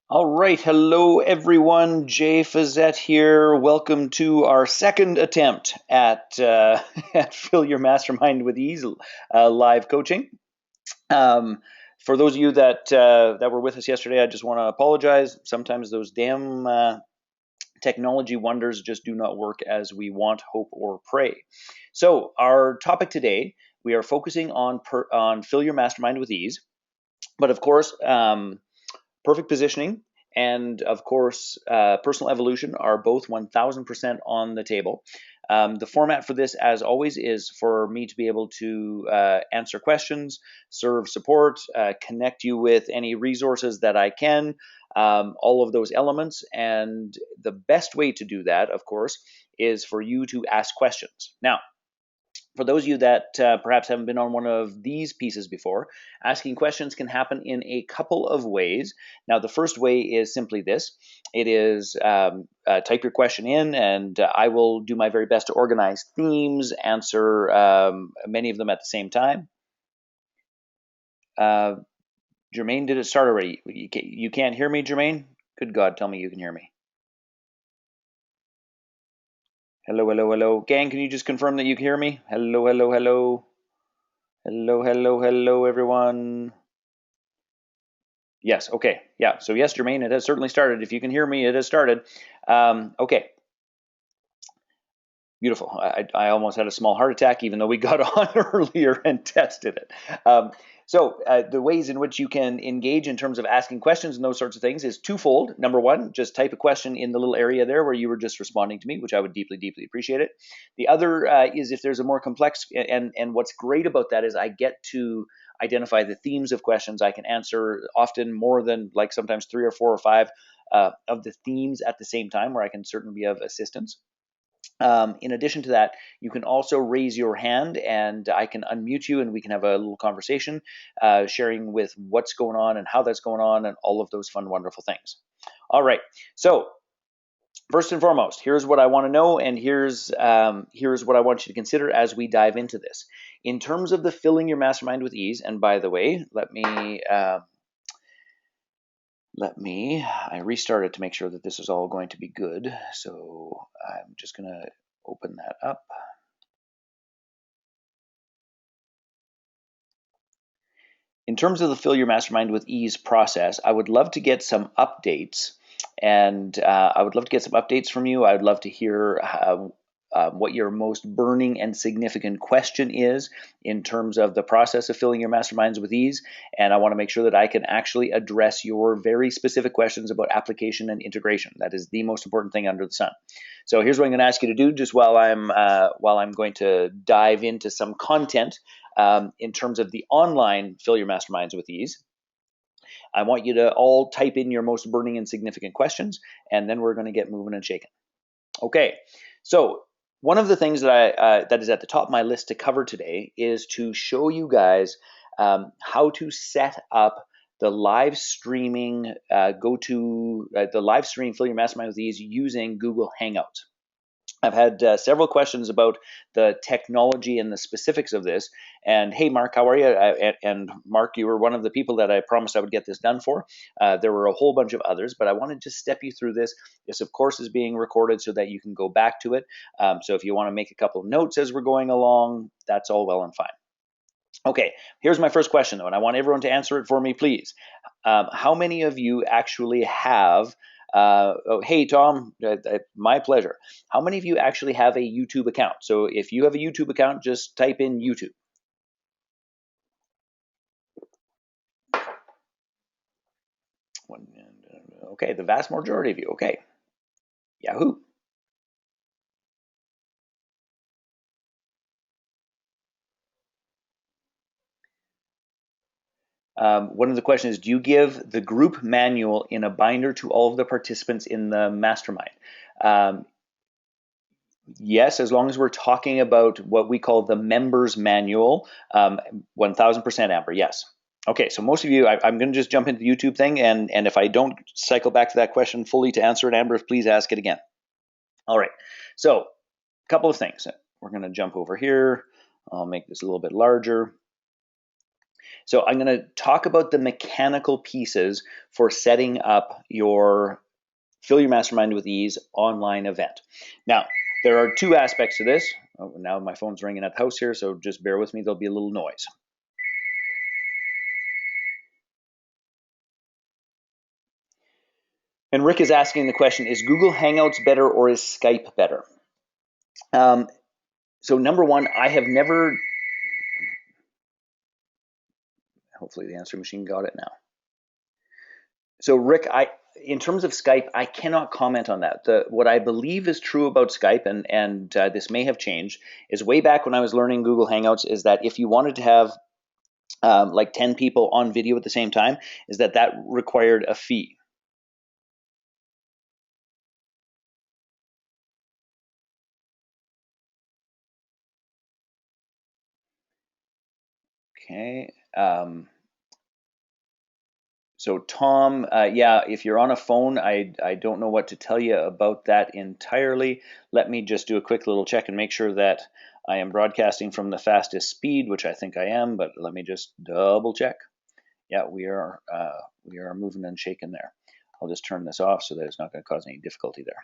All right, hello everyone. Jay Fazette here. Welcome to our second attempt at at Fill Your Mastermind with Ease live coaching. Um, for those of you that were with us yesterday, I just want to apologize. Sometimes those damn technology wonders just do not work as we want, hope, or pray. So our topic today, we are focusing on Fill Your Mastermind with Ease, but of course. Perfect positioning and of course personal evolution are both 1000% on the table. The format for this, as always, is for me to be able to answer questions, serve support, connect you with any resources that I can, all of those elements. And the best way to do that, of course, is for you to ask questions. Now, for those of you that perhaps haven't been on one of these pieces before, asking questions can happen in a couple of ways. Now, the first way is simply this. It is type your question in, and I will do my very best to organize themes, answer many of them at the same time. Jermaine, did it start already? You can't hear me, Jermaine? Good God, tell me you can hear me. Hello, hello, hello. Gang, can you just confirm that you can hear me? Hello, hello, hello. Hello, hello, hello, everyone. Yes, okay. Yeah, so yes, Jermaine, it has certainly started. If you can hear me, it has started. Okay, beautiful. I almost had a small heart attack, even though we got on earlier and tested it. The ways in which you can engage in terms of asking questions and those sorts of things is twofold. Number one, just type a question in the little area there where you were just responding to me, which I would deeply, deeply appreciate it. The other is if there's a more complex, and what's great about that is I get to identify the themes of questions. I can answer often more than like sometimes 3 or 4 or 5 of the themes at the same time, where I can certainly be of assistance. In addition to that, you can also raise your hand and I can unmute you and we can have a little conversation, sharing with what's going on and how that's going on and all of those fun, wonderful things. All right. So first and foremost, here's what I want to know, and here's what I want you to consider as we dive into this. In terms of the filling your mastermind with ease, and by the way, I restarted to make sure that this is all going to be good. So I'm just going to open that up. In terms of the Fill Your Mastermind with Ease process, I would love to get some updates. And I would love to get some updates from you. I would love to hear what your most burning and significant question is in terms of the process of filling your masterminds with ease. And I want to make sure that I can actually address your very specific questions about application and integration. That is the most important thing under the sun. So here's what I'm going to ask you to do just while I'm going to dive into some content in terms of the online Fill Your Masterminds with Ease. I want you to all type in your most burning and significant questions, and then we're going to get moving and shaking. Okay, so one of the things that is at the top of my list to cover today is to show you guys how to set up the live streaming, the live stream Fill Your Mastermind with Ease using Google Hangouts. I've had several questions about the technology and the specifics of this. And hey, Mark, how are you? And Mark, you were one of the people that I promised I would get this done for. There were a whole bunch of others, but I wanted to step you through this. This, of course, is being recorded so that you can go back to it. So if you want to make a couple of notes as we're going along, that's all well and fine. Okay, here's my first question, though, and I want everyone to answer it for me, please. How many of you actually have hey, Tom, my pleasure. How many of you actually have a YouTube account? So if you have a YouTube account, just type in YouTube. Okay, the vast majority of you. Okay, Yahoo. One of the questions is, do you give the group manual in a binder to all of the participants in the mastermind? Yes, as long as we're talking about what we call the members manual, 1000% Amber, yes. Okay, so most of you, I'm going to just jump into the YouTube thing, and if I don't cycle back to that question fully to answer it, Amber, please ask it again. All right, so a couple of things. We're going to jump over here. I'll make this a little bit larger. So I'm going to talk about the mechanical pieces for setting up your Fill Your Mastermind with Ease online event. Now, there are two aspects to this. Oh, now my phone's ringing at the house here, so just bear with me. There'll be a little noise. And Rick is asking the question, is Google Hangouts better or is Skype better? So number one, I have never, hopefully the answer machine got it now. So Rick, in terms of Skype, I cannot comment on that. What I believe is true about Skype, and this may have changed, is way back when I was learning Google Hangouts, is that if you wanted to have like 10 people on video at the same time, is that required a fee. Okay. So Tom, yeah, if you're on a phone, I don't know what to tell you about that entirely. Let me just do a quick little check and make sure that I am broadcasting from the fastest speed, which I think I am, but let me just double check. Yeah, we are moving and shaking there. I'll just turn this off so that it's not going to cause any difficulty there.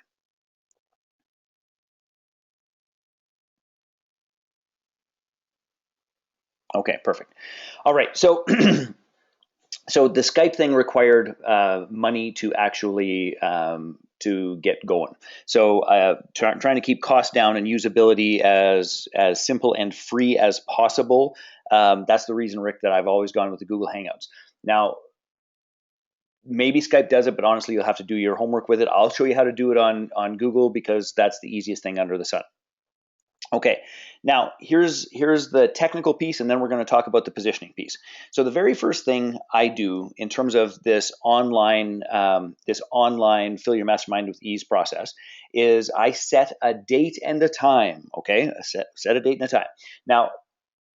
Okay, perfect. All right, so so the Skype thing required money to actually to get going. So trying to keep costs down and usability as simple and free as possible. That's the reason, Rick, that I've always gone with the Google Hangouts. Now, maybe Skype does it, but honestly, you'll have to do your homework with it. I'll show you how to do it on Google because that's the easiest thing under the sun. Okay, now here's the technical piece, and then we're going to talk about the positioning piece. So the very first thing I do in terms of this online Fill Your Mastermind with Ease process is I set a date and a time. Okay, set a date and a time. Now,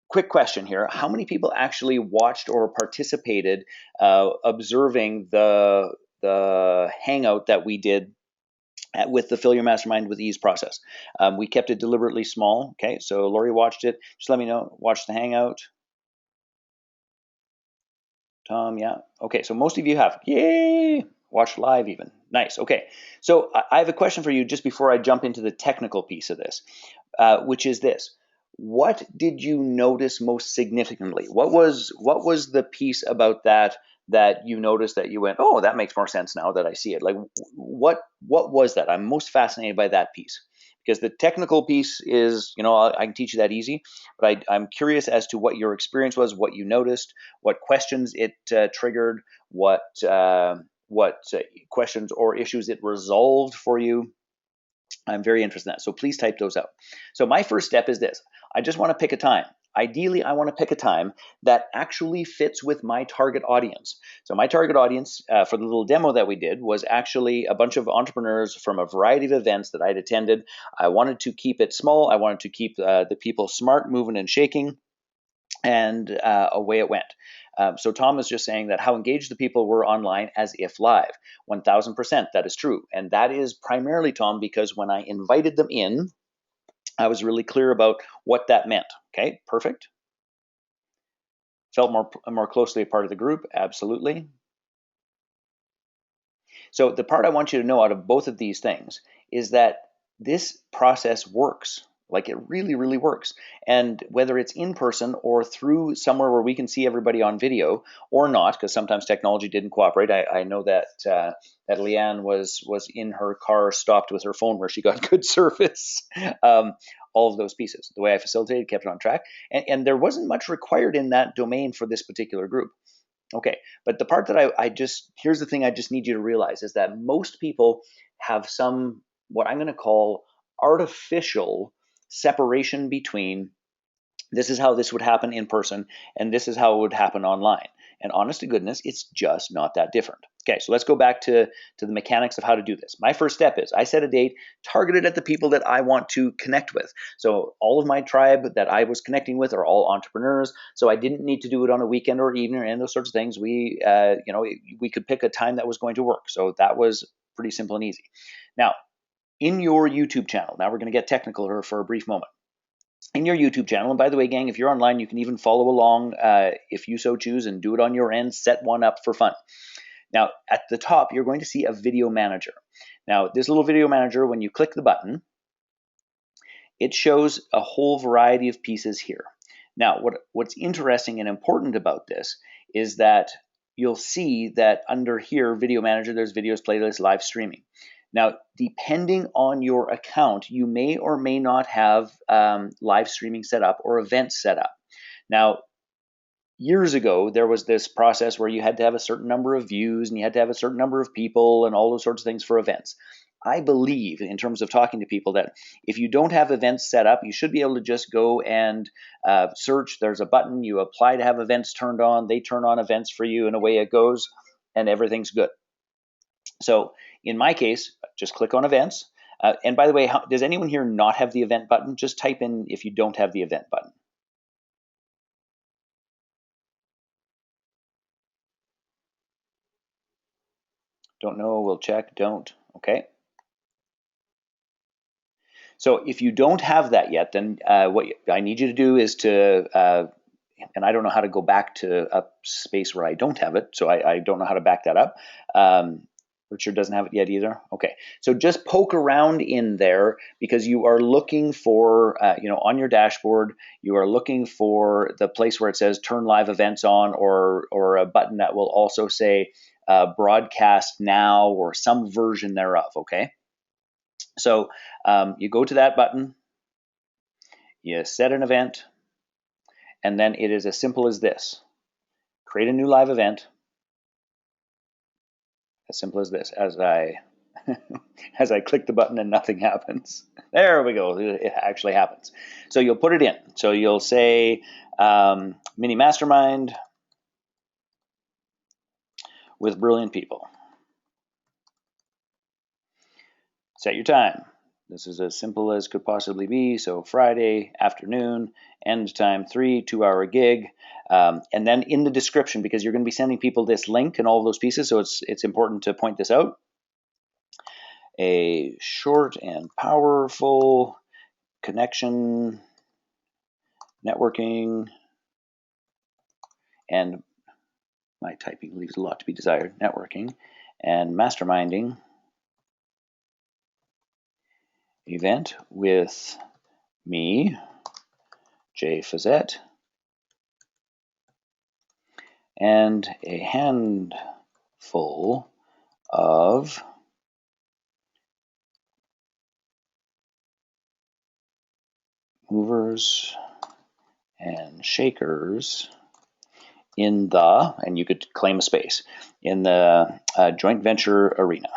quick question here: how many people actually watched or participated observing the hangout that we did with the Fill Your Mastermind with Ease process? We kept it deliberately small. Okay, so Lori watched it. Just let me know. Watch the hangout. Tom, yeah. Okay, so most of you have. Yay! Watch live even. Nice. Okay, so I have a question for you just before I jump into the technical piece of this, which is this. What did you notice most significantly? What was the piece about that you noticed that you went, oh, that makes more sense now that I see it? Like, what was that? I'm most fascinated by that piece because the technical piece is, I can teach you that easy, but I'm curious as to what your experience was, what you noticed, what questions it triggered, what questions or issues it resolved for you. I'm very interested in that. So please type those out. So my first step is this. I just want to pick a time. Ideally, I want to pick a time that actually fits with my target audience. So my target audience for the little demo that we did was actually a bunch of entrepreneurs from a variety of events that I'd attended. I wanted to keep it small. I wanted to keep the people smart, moving, and shaking. And away it went. So Tom is just saying that how engaged the people were online as if live. 1000%, that is true. And that is primarily, Tom, because when I invited them in, I was really clear about what that meant. Okay, perfect. Felt more closely a part of the group, absolutely. So the part I want you to know out of both of these things is that this process works. Like it really, really works. And whether it's in person or through somewhere where we can see everybody on video or not, because sometimes technology didn't cooperate. I know that that Leanne was in her car, stopped with her phone where she got good service. All of those pieces. The way I facilitated kept it on track. And there wasn't much required in that domain for this particular group. Okay, but the part that here's the thing I just need you to realize is that most people have some, what I'm going to call artificial separation between this is how this would happen in person and this is how it would happen online. And honest to goodness, it's just not that different. Okay, so let's go back to the mechanics of how to do this. My first step is I set a date targeted at the people that I want to connect with. So all of my tribe that I was connecting with are all entrepreneurs. So I didn't need to do it on a weekend or evening or any of those sorts of things. We could pick a time that was going to work. So that was pretty simple and easy. Now, in your YouTube channel, now we're going to get technical here for a brief moment. in your YouTube channel. And by the way, gang, if you're online, you can even follow along if you so choose and do it on your end. Set one up for fun. Now, at the top, you're going to see a video manager. Now, this little video manager, when you click the button, it shows a whole variety of pieces here. Now, what's interesting and important about this is that you'll see that under here, Video Manager, there's videos, playlists, live streaming. Now, depending on your account, you may or may not have live streaming set up or events set up. Now, years ago, there was this process where you had to have a certain number of views and you had to have a certain number of people and all those sorts of things for events. I believe, in terms of talking to people, that if you don't have events set up, you should be able to just go and search. There's a button, you apply to have events turned on, they turn on events for you, and away it goes, and everything's good. So in my case, just click on events. And by the way, does anyone here not have the event button? Just type in if you don't have the event button. Don't know, we'll check, don't, okay. So if you don't have that yet, then what I need you to do is to, and I don't know how to go back to a space where I don't have it, so I don't know how to back that up. Richard doesn't have it yet either. Okay, so just poke around in there because you are looking for, on your dashboard, you are looking for the place where it says turn live events on, or a button that will also say broadcast now or some version thereof, okay? So you go to that button, you set an event, and then it is as simple as this. Create a new live event. As simple as this. As I as I click the button and nothing happens. There we go. It actually happens. So you'll put it in. So you'll say mini mastermind with brilliant people. Set your time. This is as simple as could possibly be. So Friday afternoon, end time 3, 2-hour gig. And then in the description, because you're going to be sending people this link and all of those pieces, so it's important to point this out. A short and powerful connection, networking, and my typing leaves a lot to be desired, networking and masterminding event with me, Jay Fazette, and a handful of movers and shakers in the, and you could claim a space, in the joint venture arena.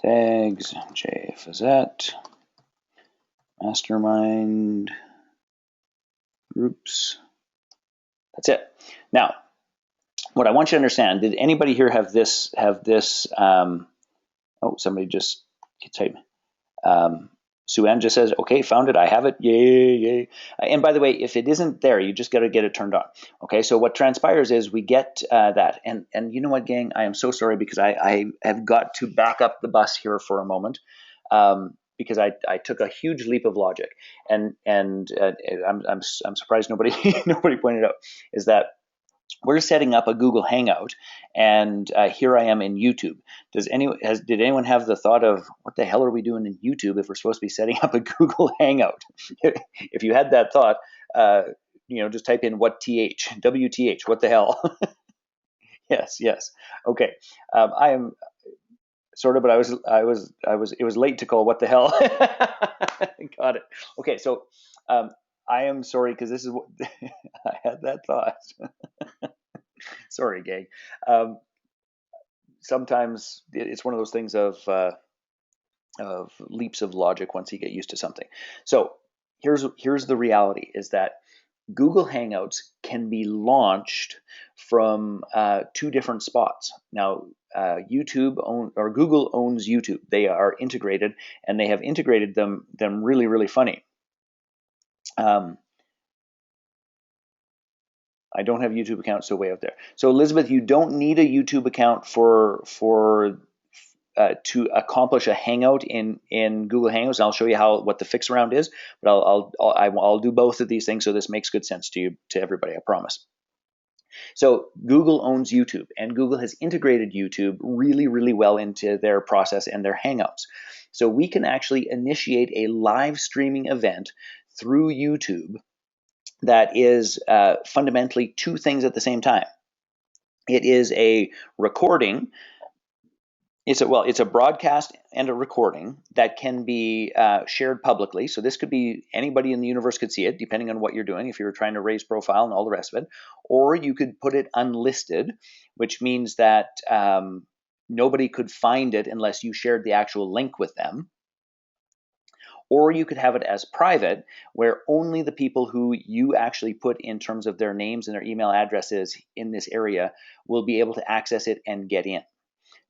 Tags, Jay Fazette, Mastermind, groups. That's it. Now, what I want you to understand, did anybody here have this, oh, somebody just type, Sue-Ann just says, okay, found it, I have it, yay, yay. And by the way, if it isn't there, you just got to get it turned on. Okay, so what transpires is we get that. And you know what, gang, I am so sorry because I have got to back up the bus here for a moment because I took a huge leap of logic. And I'm surprised nobody pointed out, is that we're setting up a Google Hangout, and here I am in YouTube. Did anyone have the thought of what the hell are we doing in YouTube if we're supposed to be setting up a Google Hangout? If you had that thought, just type in WTH, what the hell? Yes. Okay, I am sort of, but it was late to call what the hell. Got it. Okay, so I am sorry because this is what I had that thought. Sorry, gang. Sometimes it's one of those things of leaps of logic once you get used to something. So here's the reality: is that Google Hangouts can be launched from 2 different spots. Now, Google owns YouTube. They are integrated, and they have integrated them really, really funny. I don't have a YouTube account, so way out there. So Elizabeth, you don't need a YouTube account to accomplish a Hangout in Google Hangouts. I'll show you what the fix around is, but I'll do both of these things so this makes good sense to everybody. I promise. So Google owns YouTube, and Google has integrated YouTube really, really well into their process and their Hangouts. So we can actually initiate a live streaming event through YouTube that is fundamentally two things at the same time. It is a recording. It's a broadcast and a recording that can be shared publicly. So this could be anybody in the universe could see it, depending on what you're doing, if you're trying to raise profile and all the rest of it. Or you could put it unlisted, which means that nobody could find it unless you shared the actual link with them. Or you could have it as private, where only the people who you actually put in terms of their names and their email addresses in this area will be able to access it and get in.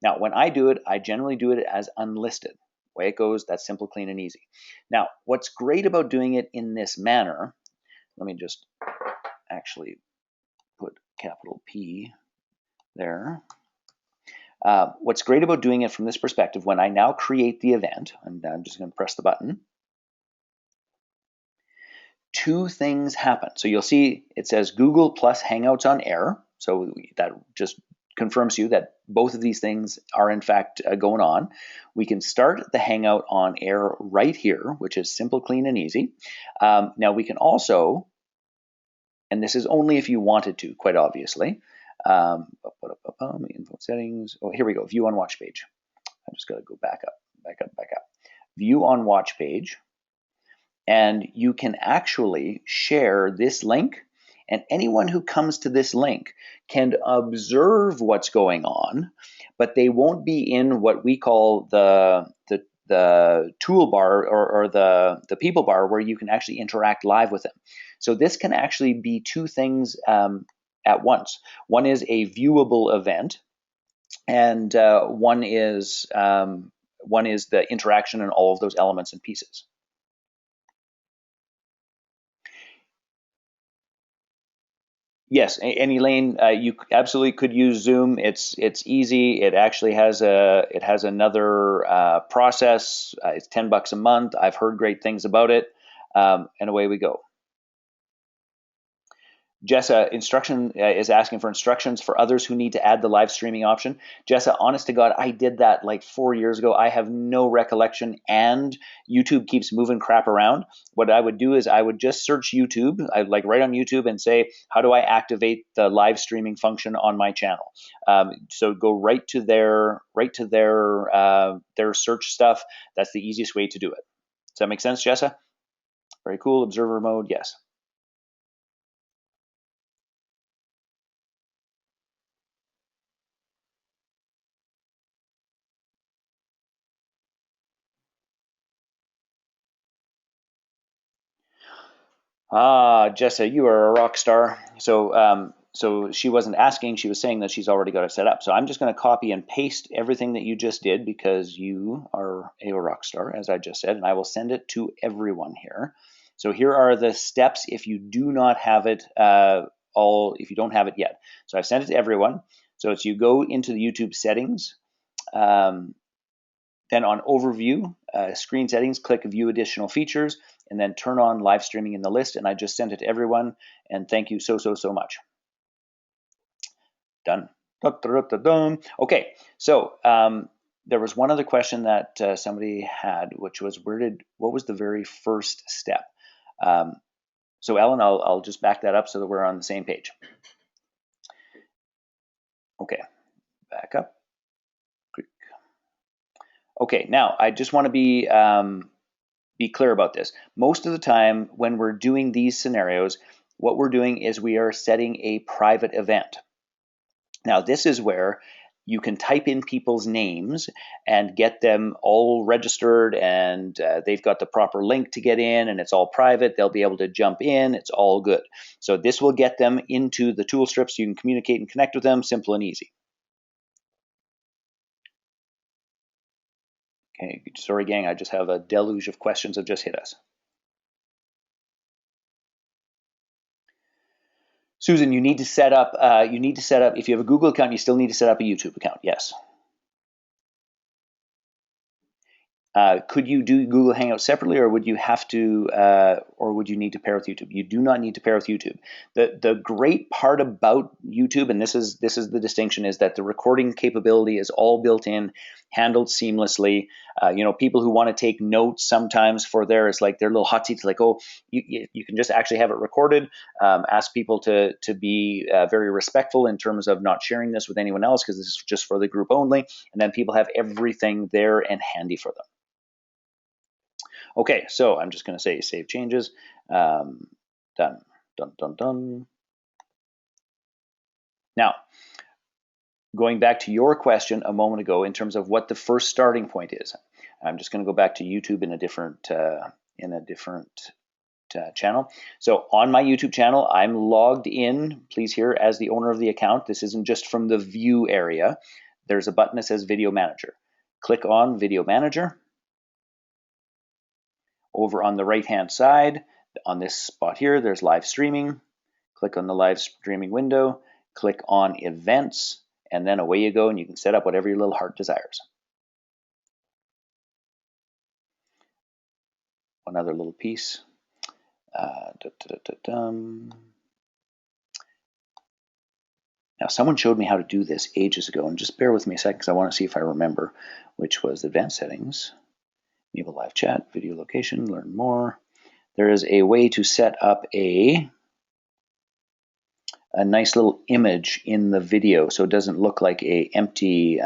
Now, when I do it, I generally do it as unlisted. The way it goes, that's simple, clean, and easy. Now, what's great about doing it in this manner, let me just actually put capital P there. What's great about doing it from this perspective, when I now create the event, and I'm just going to press the button, two things happen. So you'll see it says Google plus Hangouts on air. So that just confirms to you that both of these things are in fact going on. We can start the Hangout on air right here, which is simple, clean, and easy. Now we can also, and this is only if you wanted to, quite obviously, info settings. Oh, here we go, view on watch page. I'm just going to go back up. View on watch page. And you can actually share this link, and anyone who comes to this link can observe what's going on, but they won't be in what we call the toolbar or the people bar, where you can actually interact live with them. So this can actually be two things at once. One is a viewable event, and one is the interaction and all of those elements and pieces. Yes, and Elaine, you absolutely could use Zoom. It's easy. It actually has another process. It's $10 a month. I've heard great things about it, and away we go. Jessa is asking for instructions for others who need to add the live streaming option. Jessa, honest to God, I did that like 4 years ago. I have no recollection, and YouTube keeps moving crap around. What I would do is I would just search YouTube. I'd like write on YouTube and say, how do I activate the live streaming function on my channel? So go right to their search stuff. That's the easiest way to do it. Does that make sense, Jessa? Very cool. Observer mode, yes. Jessa, you are a rock star. So she wasn't asking, she was saying that she's already got it set up. So I'm just going to copy and paste everything that you just did, because you are a rock star, as I just said, and I will send it to everyone here. So here are the steps if you do not have it if you don't have it yet. So I've sent it to everyone. So it's you go into the YouTube settings, then on overview, screen settings, click view additional features, and then turn on live streaming in the list. And I just sent it to everyone, and thank you so much. Done. Okay, so there was one other question that somebody had, which was what was the very first step? So Ellen, I'll just back that up so that we're on the same page. Okay, back up. Okay, now I just want to be clear about this. Most of the time when we're doing these scenarios, what we're doing is we are setting a private event. Now this is where you can type in people's names and get them all registered, and they've got the proper link to get in, and it's all private. They'll be able to jump in. It's all good. So this will get them into the tool strips. You can communicate and connect with them, simple and easy. Okay, sorry gang, I just have a deluge of questions that just hit us. Susan, you need to set up, if you have a Google account, you still need to set up a YouTube account, yes. Could you do Google Hangouts separately, or would you have to, or would you need to pair with YouTube? You do not need to pair with YouTube. The great part about YouTube, and this is the distinction, is that the recording capability is all built in, handled seamlessly. You know, people who want to take notes sometimes for it's like their little hot seats, like, oh, you can just actually have it recorded. Ask people to be very respectful in terms of not sharing this with anyone else, because this is just for the group only. And then people have everything there and handy for them. Okay, so I'm just going to say save changes. Done, done, done, done. Now, going back to your question a moment ago in terms of what the first starting point is, I'm just going to go back to YouTube in a different channel. So on my YouTube channel, I'm logged in, please here, as the owner of the account. This isn't just from the view area. There's a button that says Video Manager. Click on Video Manager. Over on the right-hand side, on this spot here, there's live streaming. Click on the live streaming window, click on events, and then away you go, and you can set up whatever your little heart desires. One other little piece. Now, someone showed me how to do this ages ago, and just bear with me a second because I want to see if I remember, which was advanced settings. Enable live chat, video location, learn more. There is a way to set up a nice little image in the video, so it doesn't look like an empty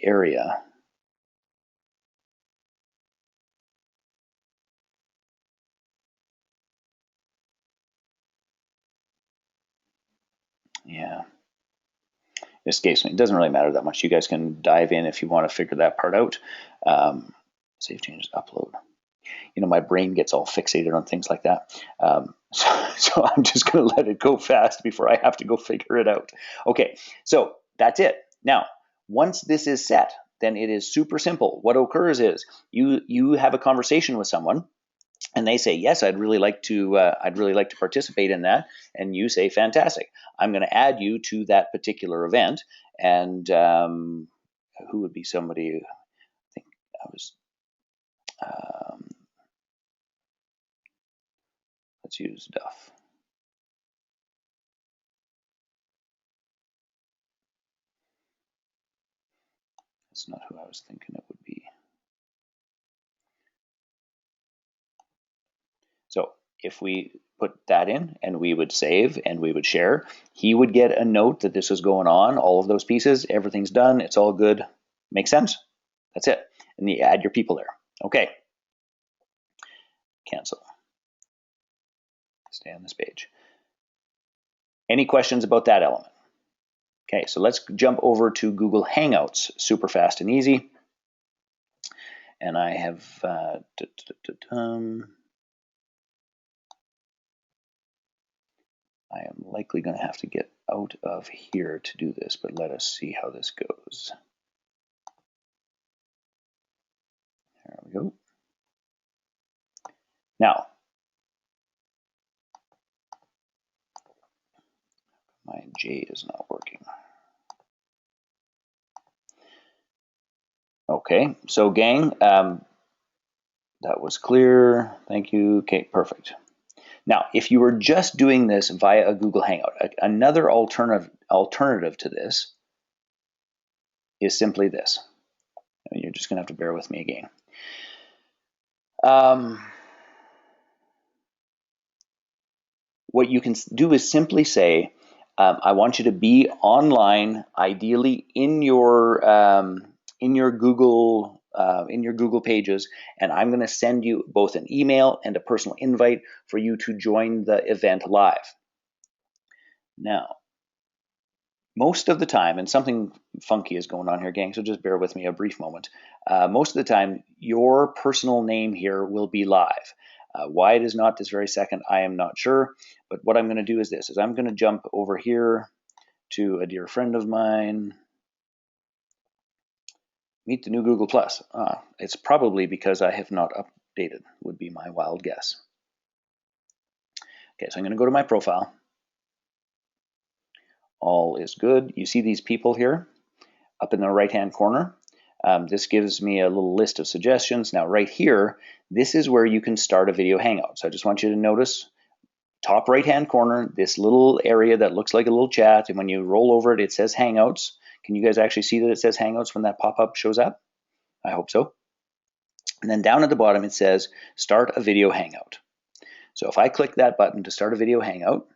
area. Yeah, it escapes me. It doesn't really matter that much. You guys can dive in if you want to figure that part out. Save changes, upload. You know, my brain gets all fixated on things like that. So I'm just going to let it go fast before I have to go figure it out. Okay, so that's it. Now, once this is set, then it is super simple. What occurs is you have a conversation with someone, and they say, yes, I'd really like to participate in that. And you say, fantastic. I'm going to add you to that particular event. And who would be somebody? I think I was. Let's use Duff. That's not who I was thinking it would be. So if we put that in and we would save and we would share, he would get a note that this is going on, all of those pieces, everything's done, it's all good. Make sense? That's it. And you add your people there. Okay. Cancel. Stay on this page. Any questions about that element? Okay, so let's jump over to Google Hangouts, super fast and easy. And I have I am likely going to have to get out of here to do this, but let us see how this goes. There we go. Now, my J is not working. Okay, so gang, that was clear. Thank you. Okay, perfect. Now, if you were just doing this via a Google Hangout, another alternative to this is simply this. And you're just going to have to bear with me again. What you can do is simply say, I want you to be online, ideally in your Google pages, and I'm going to send you both an email and a personal invite for you to join the event live. Now, most of the time, and something funky is going on here, gang, so just bear with me a brief moment. Most of the time, your personal name here will be live. Why it is not this very second, I am not sure. But what I'm going to do is this, I'm going to jump over here to a dear friend of mine. Meet the new Google+. It's probably because I have not updated, would be my wild guess. Okay, so I'm going to go to my profile. All is good. You see these people here up in the right-hand corner. This gives me a little list of suggestions. Now right here, this is where you can start a video hangout. So I just want you to notice top right-hand corner, this little area that looks like a little chat, and when you roll over it, it says Hangouts. Can you guys actually see that it says Hangouts when that pop-up shows up? I hope so. And then down at the bottom, it says Start a Video Hangout. So if I click that button to start a video hangout,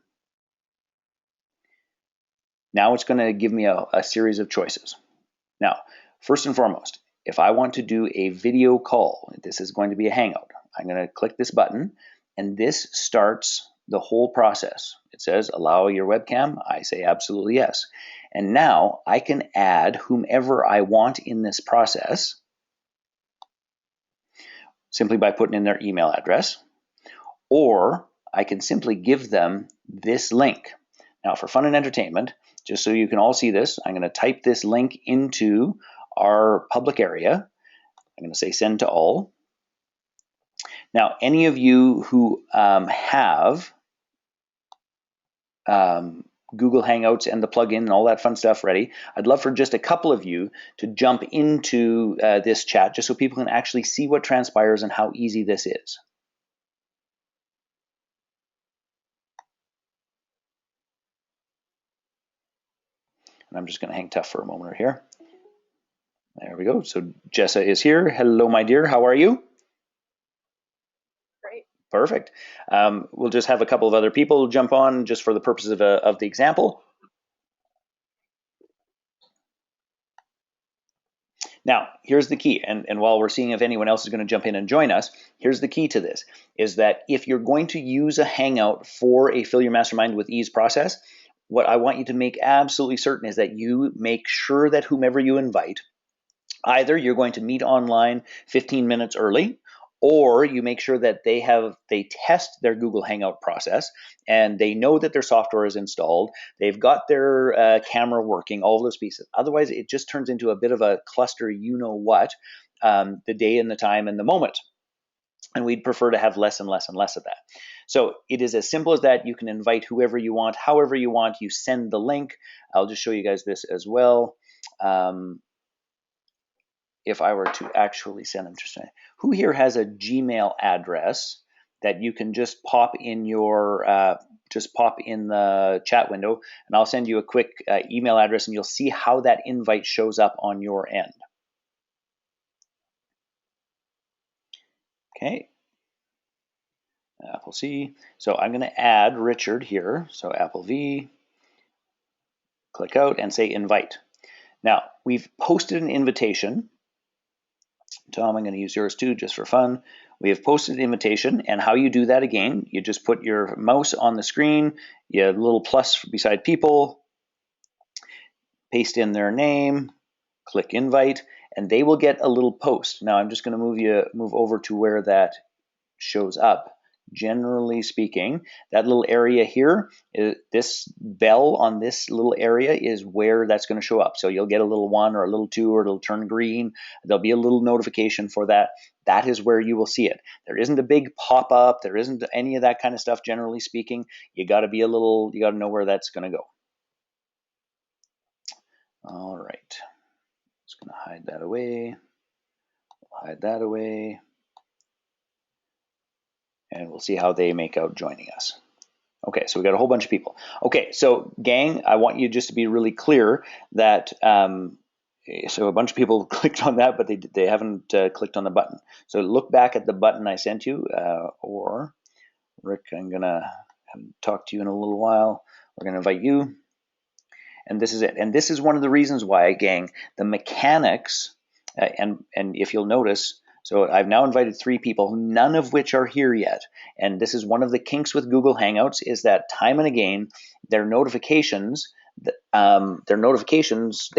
now it's going to give me a series of choices. Now, first and foremost, if I want to do a video call, this is going to be a hangout. I'm going to click this button, and this starts the whole process. It says allow your webcam. I say absolutely yes. And now I can add whomever I want in this process simply by putting in their email address, or I can simply give them this link. Now for fun and entertainment, just so you can all see this, I'm going to type this link into our public area. I'm going to say send to all. Now any of you who have Google Hangouts and the plugin and all that fun stuff ready, I'd love for just a couple of you to jump into this chat just so people can actually see what transpires and how easy this is. And I'm just going to hang tough for a moment here. There we go. So Jessa is here. Hello, my dear. How are you? Great. Perfect. We'll just have a couple of other people jump on just for the purposes of the example. Now, here's the key, and while we're seeing if anyone else is going to jump in and join us, here's the key to this, is that if you're going to use a Hangout for a Fill Your Mastermind with Ease process, what I want you to make absolutely certain is that you make sure that whomever you invite, either you're going to meet online 15 minutes early, or you make sure that they test their Google Hangout process and they know that their software is installed, they've got their camera working, all of those pieces. Otherwise, it just turns into a bit of a cluster, you know what, the day and the time and the moment. And we'd prefer to have less and less and less of that. So it is as simple as that. You can invite whoever you want, however you want. You send the link. I'll just show you guys this as well. If I were to actually send them, just who here has a Gmail address that you can just pop in your just pop in the chat window, and I'll send you a quick email address, and you'll see how that invite shows up on your end. Okay, Apple C. So I'm going to add Richard here. So Apple V, click out and say invite. Now we've posted an invitation. Tom, I'm going to use yours too, just for fun. We have posted an invitation, and how you do that again, you just put your mouse on the screen, you have a little plus beside people, paste in their name, click invite, and they will get a little post. Now I'm just going to move over to where that shows up. Generally speaking, that little area here, this bell on this little area is where that's going to show up. So you'll get a little 1 or a little 2, or it'll turn green. There'll be a little notification for that. That is where you will see it. There isn't a big pop-up. There isn't any of that kind of stuff, generally speaking. You got to know where that's going to go. All right. Just going to hide that away. Hide that away. And we'll see how they make out joining us. Okay, so we got a whole bunch of people. Okay, so gang, I want you just to be really clear that, so a bunch of people clicked on that, but they haven't clicked on the button. So look back at the button I sent you, or Rick, I'm gonna talk to you in a little while. We're gonna invite you, and this is it. And this is one of the reasons why, gang, the mechanics, and if you'll notice, so I've now invited 3 people, none of which are here yet. And this is one of the kinks with Google Hangouts, is that time and again, their notifications, they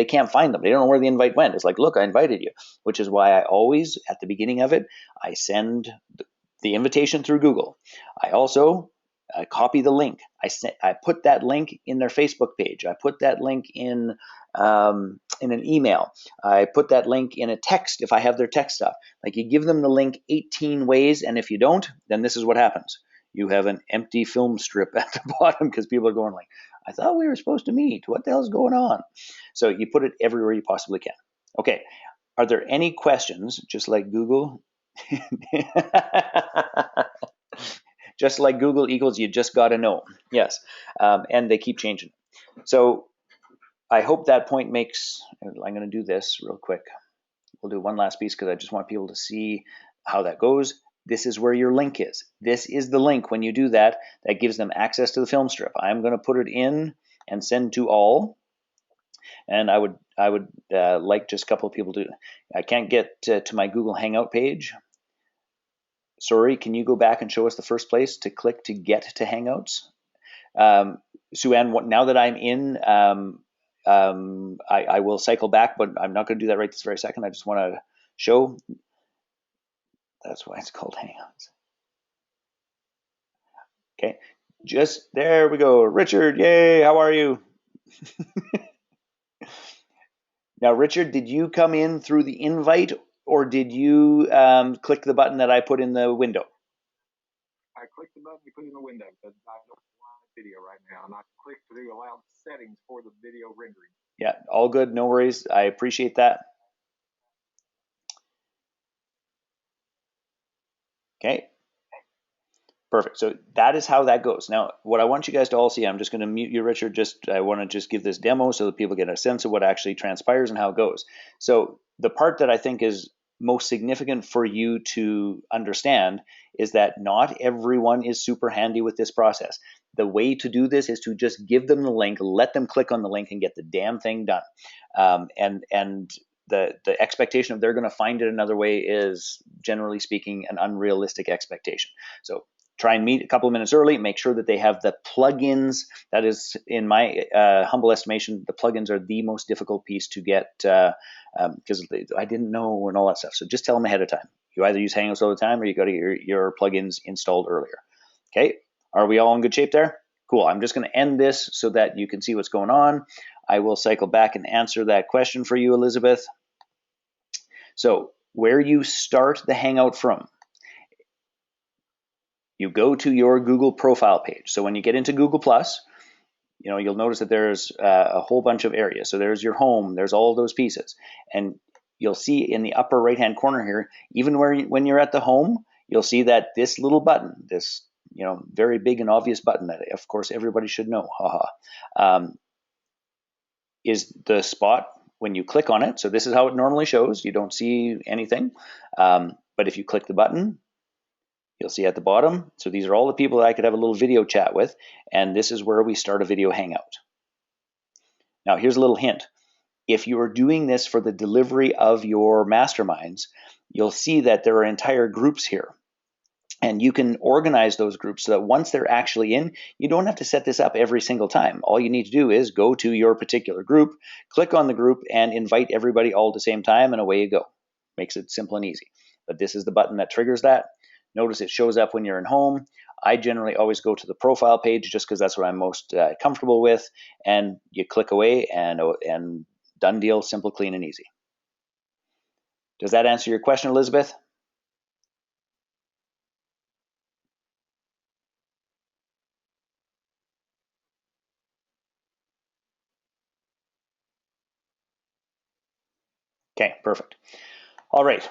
can't find them. They don't know where the invite went. It's like, look, I invited you, which is why I always, at the beginning of it, I send the invitation through Google. I also copy the link. I put that link in their Facebook page. I put that link in an email. I put that link in a text if I have their text stuff. Like, you give them the link 18 ways, and if you don't, then this is what happens. you have an empty film strip at the bottom because people are going like, I thought we were supposed to meet. What the hell's going on? So you put it everywhere you possibly can. Okay. Are there any questions, just like Google? Just like Google equals, you just got to know. Yes. And they keep changing. So I hope that point makes, I'm going to do this real quick. We'll do one last piece because I just want people to see how that goes. This is where your link is. This is the link when you do that, that gives them access to the film strip. I'm going to put it in and send to all. And I would like just a couple of people to, I can't get to my Google Hangout page. Sorry, can you go back and show us the first place to click to get to Hangouts? Sue-Ann, now that I'm in, I will cycle back, but I'm not going to do that right this very second. I just want to show. That's why it's called Hangouts. Okay, just there we go. Richard, yay, how are you? Now, Richard, did you come in through the invite or did you click the button that I put in the window? I clicked the button you put in the window because I don't want video right now, and I clicked to allow settings for the video rendering. Yeah, all good, no worries. I appreciate that. Okay. Perfect. So that is how that goes. Now, what I want you guys to all see, I'm just going to mute you, Richard. I want to just give this demo so that people get a sense of what actually transpires and how it goes. So the part that I think is most significant for you to understand is that not everyone is super handy with this process. The way to do this is to just give them the link, let them click on the link and get the damn thing done. And the expectation of they're going to find it another way is, generally speaking, an unrealistic expectation. So try and meet a couple of minutes early, make sure that they have the plugins. That is, in my humble estimation, the plugins are the most difficult piece to get because I didn't know and all that stuff. So just tell them ahead of time. You either use Hangouts all the time or you got to get your plugins installed earlier. Okay, are we all in good shape there? Cool, I'm just gonna end this so that you can see what's going on. I will cycle back and answer that question for you, Elizabeth. So where you start the Hangout from, you go to your Google profile page. So when you get into Google Plus, you'll notice that there's a whole bunch of areas. So there's your home, there's all those pieces. And you'll see in the upper right-hand corner here, even when you're at the home, you'll see that this little button, this very big and obvious button that, of course, everybody should know, is the spot when you click on it. So this is how it normally shows. You don't see anything. But if you click the button, you'll see at the bottom. So these are all the people that I could have a little video chat with. And this is where we start a video hangout. Now, here's a little hint. If you are doing this for the delivery of your masterminds, you'll see that there are entire groups here. And you can organize those groups so that once they're actually in, you don't have to set this up every single time. All you need to do is go to your particular group, click on the group, and invite everybody all at the same time, and away you go. Makes it simple and easy. But this is the button that triggers that. Notice it shows up when you're in home. I generally always go to the profile page just because that's what I'm most comfortable with. And you click away and done deal, simple, clean, and easy. Does that answer your question, Elizabeth? Okay, perfect. All right.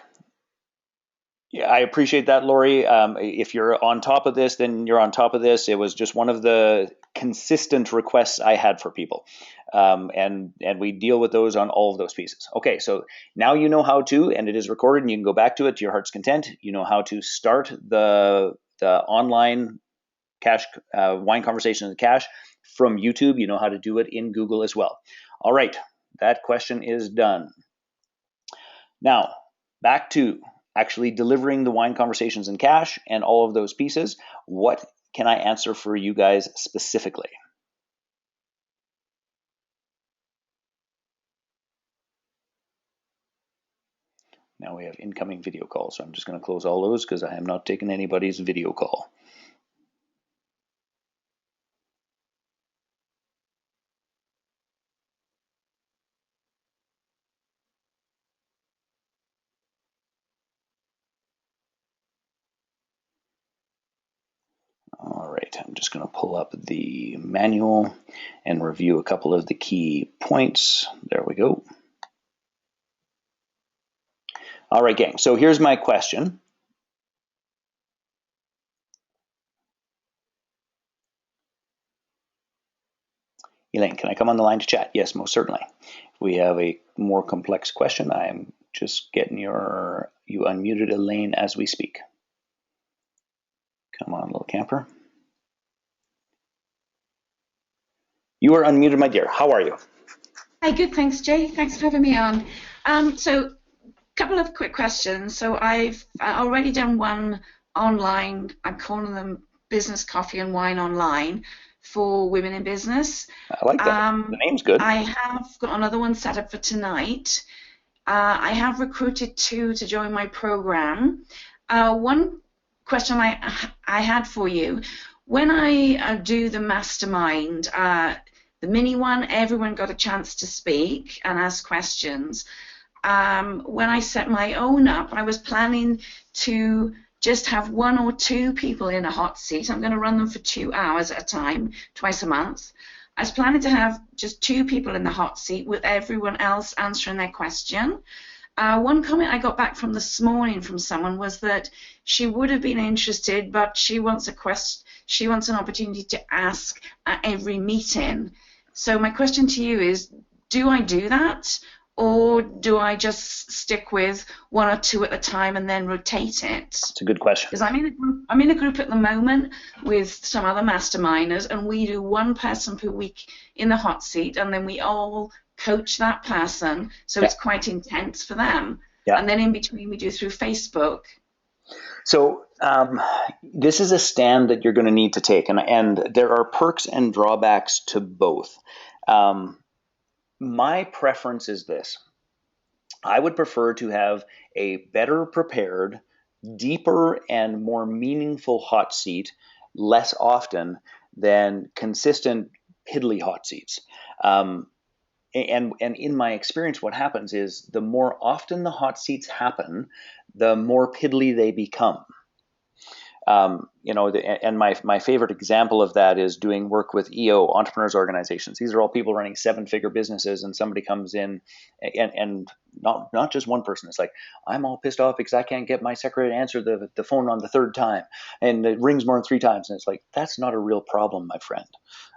Yeah, I appreciate that, Lori. If you're on top of this, then you're on top of this. It was just one of the consistent requests I had for people. And we deal with those on all of those pieces. Okay, so now you know how to, and it is recorded, and you can go back to it to your heart's content. You know how to start the online cash wine conversations in cash from YouTube. You know how to do it in Google as well. All right, that question is done. Now, back to actually delivering the wine conversations in cash and all of those pieces. What can I answer for you guys specifically? Now we have incoming video calls, so I'm just going to close all those because I am not taking anybody's video call. All right, I'm just going to pull up the manual and review a couple of the key points. There we go. All right, gang, so here's my question. Elaine, can I come on the line to chat? Yes, most certainly. If we have a more complex question, I'm just getting you unmuted, Elaine, as we speak. Come on, little camper. You are unmuted, my dear. How are you? Hi, good, thanks, Jay. Thanks for having me on. So a couple of quick questions. So I've already done one online, I'm calling them Business Coffee and Wine Online for women in business. I like that. The name's good. I have got another one set up for tonight. I have recruited 2 to join my program. One question I had for you, when I do the mastermind, the mini one, everyone got a chance to speak and ask questions. When I set my own up, I was planning to just have 1 or 2 people in a hot seat. I'm going to run them for 2 hours at a time, twice a month. I was planning to have just 2 people in the hot seat with everyone else answering their question. One comment I got back from this morning from someone was that she would have been interested, but she wants an opportunity to ask at every meeting. So my question to you is, do I do that, or do I just stick with 1 or 2 at a time and then rotate it? It's a good question. Because I'm in a group at the moment with some other masterminders, and we do 1 person per week in the hot seat, and then we all coach that person, so it's quite intense for them. And then in between we do through Facebook. So this is a stand that you're going to need to take, and there are perks and drawbacks to both. My preference is this. I would prefer to have a better prepared, deeper, and more meaningful hot seat less often than consistent, piddly hot seats. And in my experience, what happens is the more often the hot seats happen, the more piddly they become. And my favorite example of that is doing work with EO, entrepreneurs organizations. These are all people running 7-figure businesses, and somebody comes in, and not just one person. It's like, I'm all pissed off because I can't get my secretary to answer the phone on the 3rd time, and it rings more than 3 times. And it's like, that's not a real problem, my friend.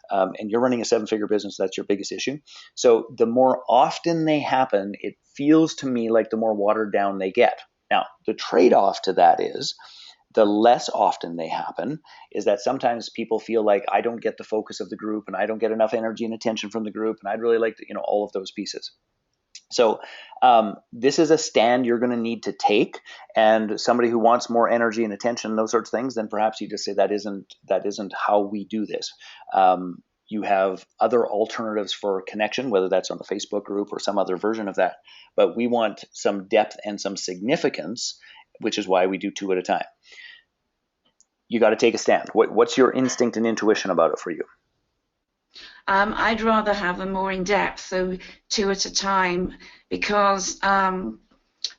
And you're running a 7-figure business, that's your biggest issue. So the more often they happen, it feels to me like the more watered down they get. Now, the trade-off to that is, the less often they happen is that sometimes people feel like I don't get the focus of the group, and I don't get enough energy and attention from the group, and I'd really like to, all of those pieces. So this is a stand you're going to need to take, and somebody who wants more energy and attention, those sorts of things, then perhaps you just say that isn't how we do this. You have other alternatives for connection, whether that's on the Facebook group or some other version of that. But we want some depth and some significance, which is why we do 2 at a time. You got to take a stand. What's your instinct and intuition about it for you? I'd rather have them more in depth, so 2 at a time, because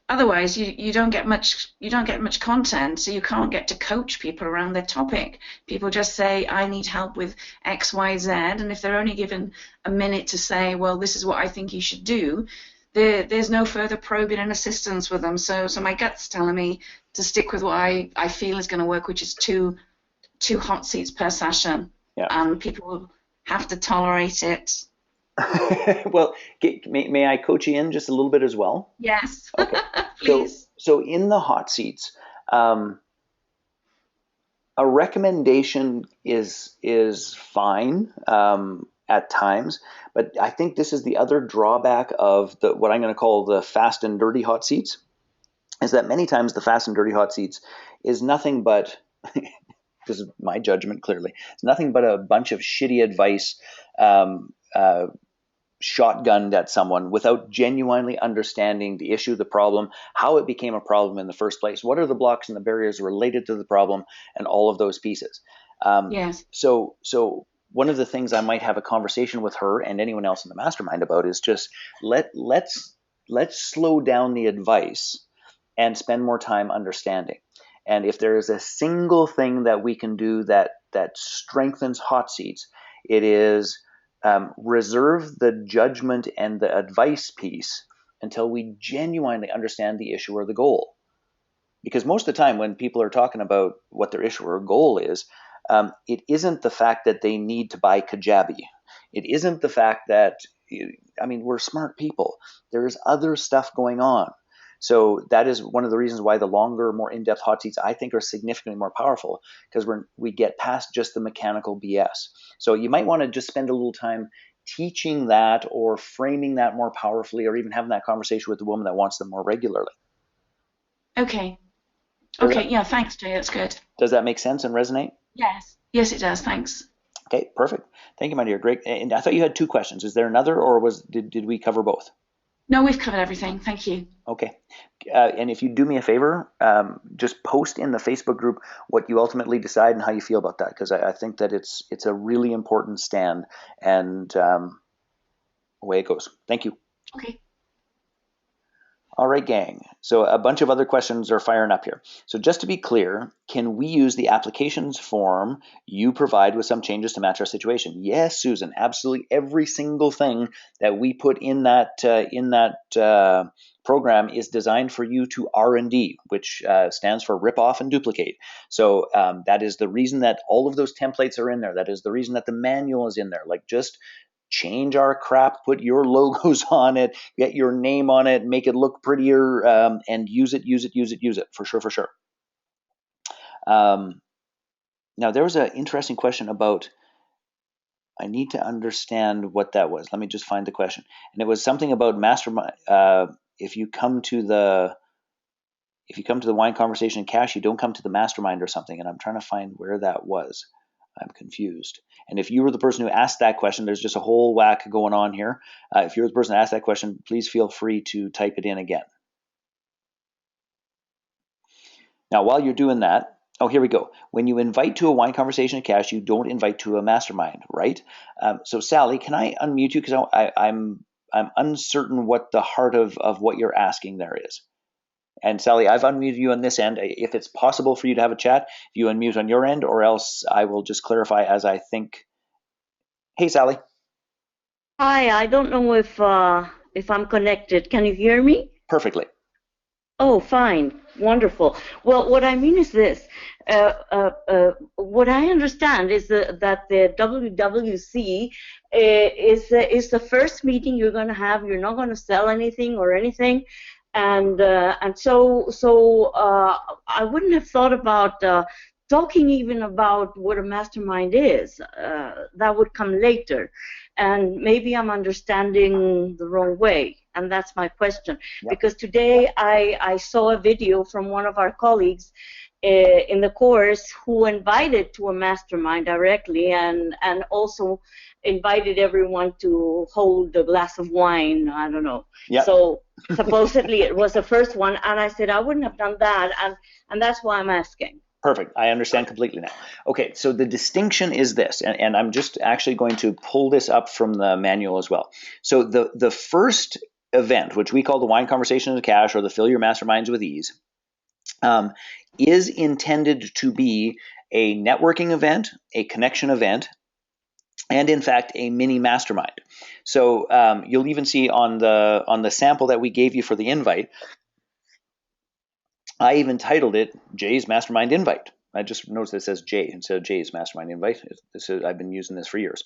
otherwise you don't get much content, so you can't get to coach people around their topic. People just say, I need help with X, Y, Z, and if they're only given a minute to say, well, this is what I think you should do, there's no further probing and assistance with them. So my gut's telling me to stick with what I feel is going to work, which is two hot seats per session. And people have to tolerate it. Well, may I coach you in just a little bit as well? Yes. Okay. Please. So in the hot seats, a recommendation is fine at times, but I think this is the other drawback of what I'm going to call the fast and dirty hot seats, is that many times the fast and dirty hot seats is nothing but this is my judgment, clearly, it's nothing but a bunch of shitty advice shotgunned at someone without genuinely understanding the issue, the problem, how it became a problem in the first place, what are the blocks and the barriers related to the problem, and all of those pieces. Yes. So one of the things I might have a conversation with her and anyone else in the mastermind about is just let's slow down the advice and spend more time understanding. And if there is a single thing that we can do that that strengthens hot seats. It is reserve the judgment and the advice piece until we genuinely understand the issue or the goal. Because most of the time when people are talking about what their issue or goal is, it isn't the fact that they need to buy Kajabi. It isn't the fact that, I mean, we're smart people. There's other stuff going on. So that is one of the reasons why the longer, more in-depth hot seats, I think, are significantly more powerful, because we get past just the mechanical BS. So you might want to just spend a little time teaching that or framing that more powerfully, or even having that conversation with the woman that wants them more regularly. Okay. Okay, yeah, thanks, Jay. That's good. Does that make sense and resonate? Yes. Yes, it does. Thanks. Okay, perfect. Thank you, my dear. Great. And I thought you had 2 questions. Is there another, or did we cover both? No, we've covered everything. Thank you. Okay. And if you do me a favor, just post in the Facebook group what you ultimately decide and how you feel about that, because I think that it's a really important stand, and away it goes. Thank you. Okay. All right, gang. So a bunch of other questions are firing up here. So just to be clear, can we use the applications form you provide with some changes to match our situation? Yes, Susan, absolutely. Every single thing that we put in that program is designed for you to R&D, which stands for rip off and duplicate. So that is the reason that all of those templates are in there. That is the reason that the manual is in there. Like, just change our crap, put your logos on it, get your name on it, make it look prettier, and use it for sure. Now, there was an interesting question about, I need to understand what that was. Let me just find the question. And it was something about mastermind. If you come to the wine conversation in cash, you don't come to the mastermind or something. And I'm trying to find where that was. I'm confused. And if you were the person who asked that question, there's just a whole whack going on here. If you're the person who asked that question, please feel free to type it in again. Now, while you're doing that, oh, here we go. When you invite to a wine conversation in cash, you don't invite to a mastermind, right? So Sally, can I unmute you, because I'm uncertain what the heart of what you're asking there is. And Sally, I've unmuted you on this end. If it's possible for you to have a chat, you unmute on your end, or else I will just clarify as I think. Hey, Sally. Hi, I don't know if I'm connected. Can you hear me? Perfectly. Oh, fine. Wonderful. Well, what I mean is this. What I understand is that the WWC is the first meeting you're going to have. You're not going to sell anything or anything. And so I wouldn't have thought about talking even about what a mastermind is. That would come later. And maybe I'm understanding the wrong way, and that's my question. Yep. Because today I saw a video from one of our colleagues in the course who invited to a mastermind directly, and also invited everyone to hold a glass of wine. I don't know. Yep. So supposedly it was the first one, and I said I wouldn't have done that, and that's why I'm asking. Perfect. I understand completely now. Okay, so the distinction is this, and I'm just actually going to pull this up from the manual as well. So the first event, which we call the Wine Conversations of Cash, or the Fill Your Masterminds with Ease, is intended to be a networking event, a connection event, and in fact a mini mastermind. So you'll even see on the sample that we gave you for the invite, I even titled it Jay's Mastermind Invite. I just noticed it says Jay instead of Jay's Mastermind Invite. I've been using this for years.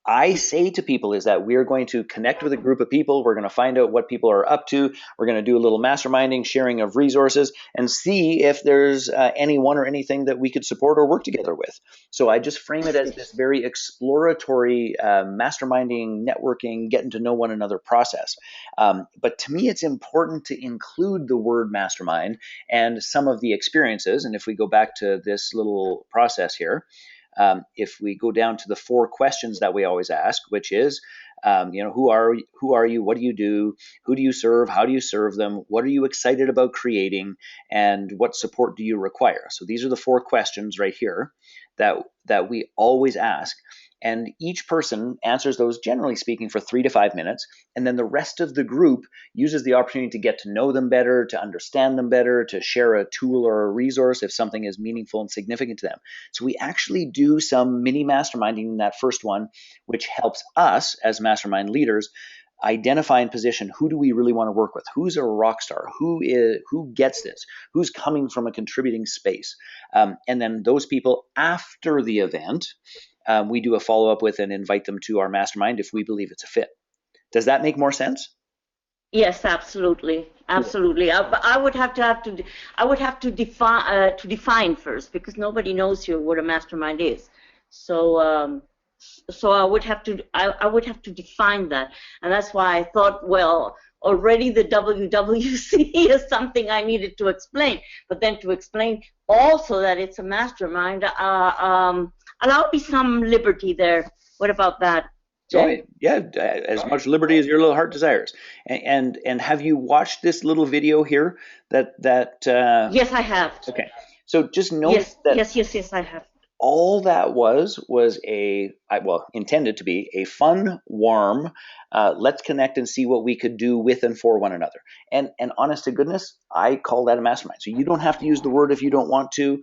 I say to people is that we're going to connect with a group of people. We're going to find out what people are up to. We're going to do a little masterminding, sharing of resources, and see if there's anyone or anything that we could support or work together with. So I just frame it as this very exploratory masterminding, networking, getting to know one another process. But to me, it's important to include the word mastermind and some of the experiences. And if we go back to this little process here, if we go down to the 4 questions that we always ask, which is, who are you? What do you do? Who do you serve? How do you serve them? What are you excited about creating? And what support do you require? So these are the 4 questions right here. that we always ask. And each person answers those, generally speaking, for 3 to 5 minutes. And then the rest of the group uses the opportunity to get to know them better, to understand them better, to share a tool or a resource if something is meaningful and significant to them. So we actually do some mini masterminding in that first one, which helps us as mastermind leaders identify and position who do we really want to work with, who's a rock star, who gets this, who's coming from a contributing space. And then those people after the event, we do a follow-up with and invite them to our mastermind if we believe it's a fit. Does that make more sense? Yes, absolutely, absolutely. I would have to define first, because nobody knows here what a mastermind is. So so I would have to define that, and that's why I thought, well, already the WWC is something I needed to explain, but then to explain also that it's a mastermind, allow me some liberty there. What about that? So yeah, as much liberty as your little heart desires. And have you watched this little video here? Yes, I have. Okay, so just notice that. Yes, I have. All that was intended to be a fun, warm, let's connect and see what we could do with and for one another. And honest to goodness, I call that a mastermind. So you don't have to use the word if you don't want to.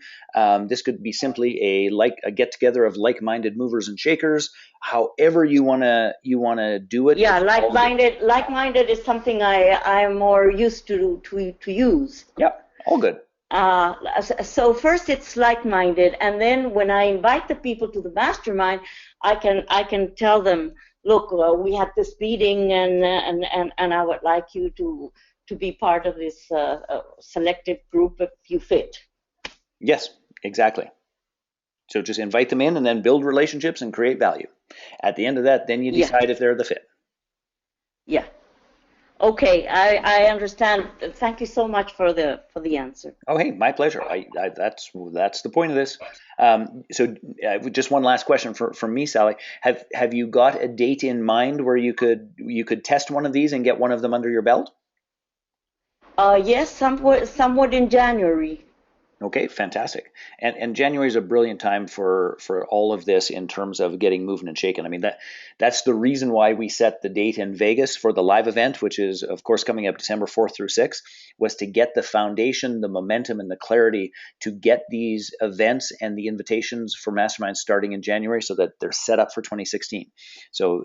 This could be simply a get together of like-minded movers and shakers. However you wanna do it. Yeah, like-minded is something I'm more used to use. Yep, all good. So first it's like-minded, and then when I invite the people to the mastermind, I can tell them, look, we had this meeting, and I would like you to be part of this selected group if you fit. Yes, exactly. So just invite them in, and then build relationships and create value. At the end of that, then you decide if they're the fit. Yeah. Okay, I understand. Thank you so much for the answer. Oh, hey, my pleasure. That's the point of this. So just one last question from me, Sally. Have you got a date in mind where you could test one of these and get one of them under your belt? Yes, somewhat in January. Okay, fantastic. And January is a brilliant time for all of this in terms of getting moving and shaking. I mean, that's the reason why we set the date in Vegas for the live event, which is, of course, coming up December 4th through 6th, was to get the foundation, the momentum, and the clarity to get these events and the invitations for Masterminds starting in January so that they're set up for 2016. So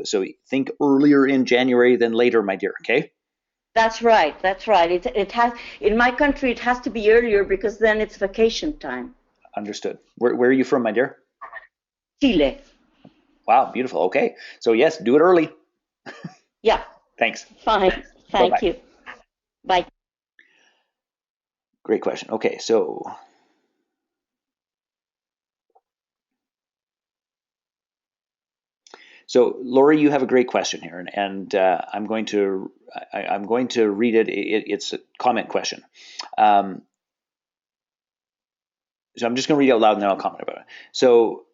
think earlier in January than later, my dear, okay? That's right. It has, in my country, it has to be earlier because then it's vacation time. Understood. Where are you from, my dear? Chile. Wow, beautiful. Okay. So yes, do it early. Yeah. Thanks. Fine. Thank you. Bye. Great question. Okay, so Lori, you have a great question here, and I'm going to read it. It's a comment question. So I'm just going to read it out loud and then I'll comment about it. So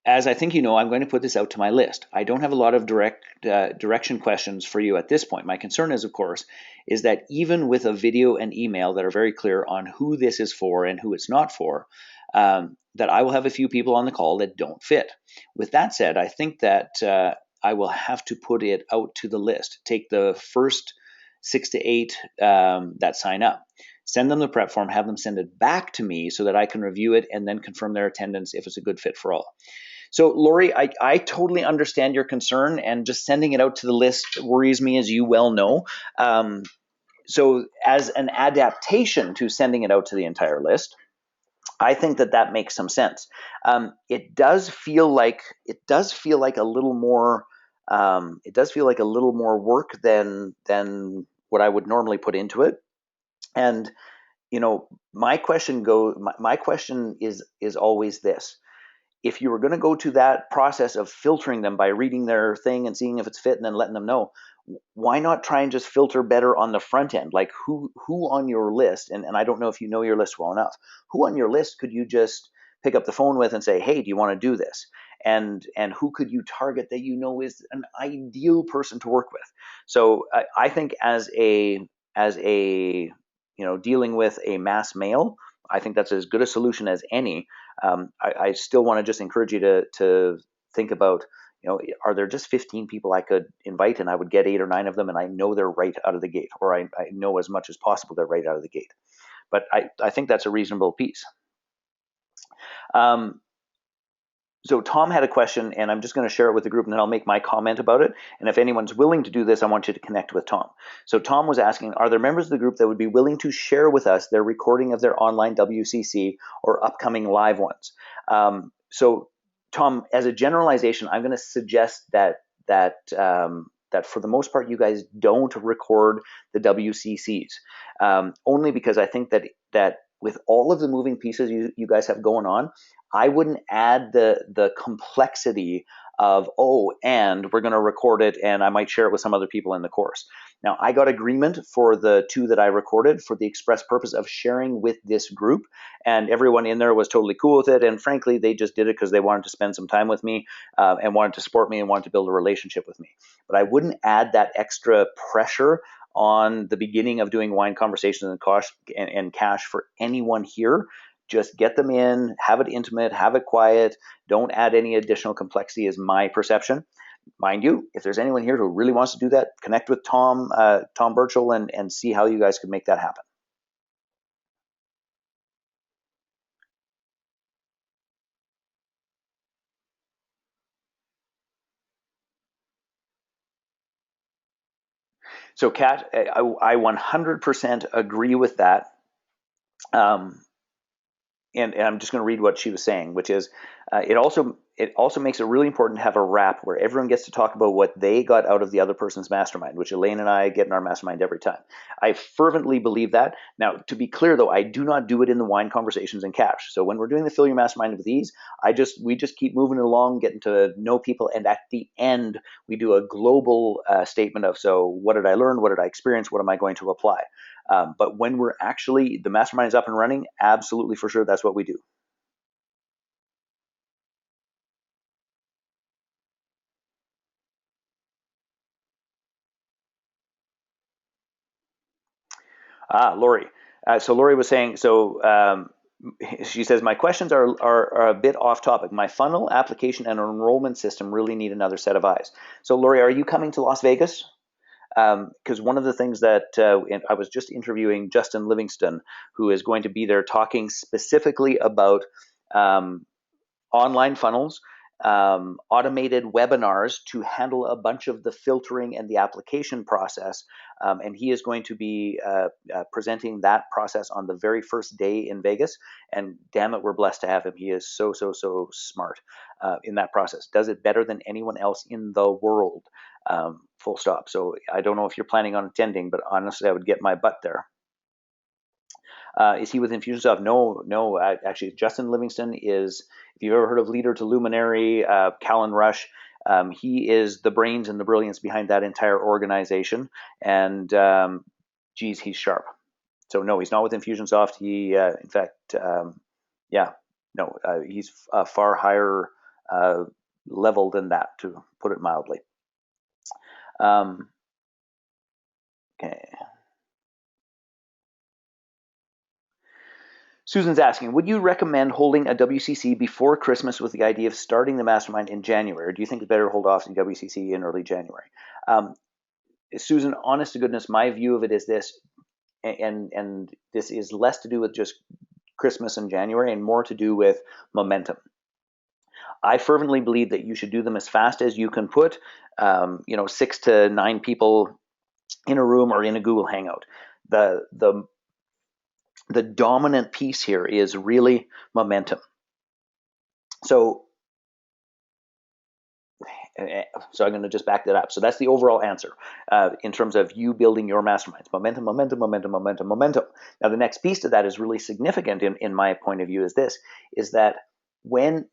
as I think you know, I'm going to put this out to my list. I don't have a lot of direction questions for you at this point. My concern is, of course, is that even with a video and email that are very clear on who this is for and who it's not for, that I will have a few people on the call that don't fit. With that said, I think that I will have to put it out to the list. Take the first 6 to 8 that sign up. Send them the prep form, have them send it back to me so that I can review it and then confirm their attendance if it's a good fit for all. So, Lori, I totally understand your concern, and just sending it out to the list worries me, as you well know. So as an adaptation to sending it out to the entire list, I think that makes some sense. It does feel like a little more. It does feel like a little more work than what I would normally put into it. And my question is always this: if you were going to go to that process of filtering them by reading their thing and seeing if it's fit and then letting them know, why not try and just filter better on the front end? Like who on your list, and I don't know if you know your list well enough, who on your list could you just pick up the phone with and say, hey, do you want to do this? And who could you target that you know is an ideal person to work with? So I think as a dealing with a mass mail, I think that's as good a solution as any. I still want to just encourage you to think about, are there just 15 people I could invite and I would get 8 or 9 of them and I know they're right out of the gate, or I know as much as possible they're right out of the gate. But I think that's a reasonable piece. So Tom had a question, and I'm just going to share it with the group, and then I'll make my comment about it. And if anyone's willing to do this, I want you to connect with Tom. So Tom was asking, are there members of the group that would be willing to share with us their recording of their online WCC or upcoming live ones? So Tom, as a generalization, I'm going to suggest that for the most part, you guys don't record the WCCs, only because I think that with all of the moving pieces you guys have going on, I wouldn't add the complexity of, and we're going to record it and I might share it with some other people in the course. Now, I got agreement for the 2 that I recorded for the express purpose of sharing with this group, and everyone in there was totally cool with it, and frankly, they just did it because they wanted to spend some time with me and wanted to support me and wanted to build a relationship with me. But I wouldn't add that extra pressure on the beginning of doing wine conversations and cash for anyone here. Just get them in, have it intimate, have it quiet. Don't add any additional complexity, is my perception. Mind you, if there's anyone here who really wants to do that, connect with Tom Birchall and see how you guys can make that happen. So Kat, I 100% agree with that. And I'm just going to read what she was saying, which is it also makes it really important to have a wrap where everyone gets to talk about what they got out of the other person's mastermind, which Elaine and I get in our mastermind every time. I fervently believe that. Now, to be clear though, I do not do it in the wine conversations and cash. So when we're doing the Fill Your Mastermind with Ease, we just keep moving along, getting to know people, and at the end we do a global statement of, so what did I learn, what did I experience, what am I going to apply? But when we're actually, the mastermind is up and running, absolutely for sure, that's what we do. Lori. So Lori was saying, she says, my questions are a bit off topic. My funnel, application, and enrollment system really need another set of eyes. So Lori, are you coming to Las Vegas? Because one of the things that I was just interviewing Justin Livingston, who is going to be there talking specifically about online funnels, automated webinars to handle a bunch of the filtering and the application process. And he is going to be presenting that process on the very first day in Vegas. And damn it, we're blessed to have him. He is so smart in that process. Does it better than anyone else in the world. Full stop. So I don't know if you're planning on attending, but honestly, I would get my butt there. Is he with Infusionsoft? No. Actually, Justin Livingston is, if you've ever heard of Leader to Luminary, Callan Rush, he is the brains and the brilliance behind that entire organization. And geez, he's sharp. So no, he's not with Infusionsoft. He, in fact, he's a far higher level than that, to put it mildly. Okay. Susan's asking, would you recommend holding a WCC before Christmas with the idea of starting the mastermind in January? Or do you think it's better to hold off the WCC in early January? Susan, honest to goodness, my view of it is this, and this is less to do with just Christmas and January and more to do with momentum. I fervently believe that you should do them as fast as you can put, 6 to 9 people in a room or in a Google Hangout. The dominant piece here is really momentum. So I'm going to just back that up. So that's the overall answer in terms of you building your masterminds. Momentum. Now the next piece to that is really significant in my point of view is that when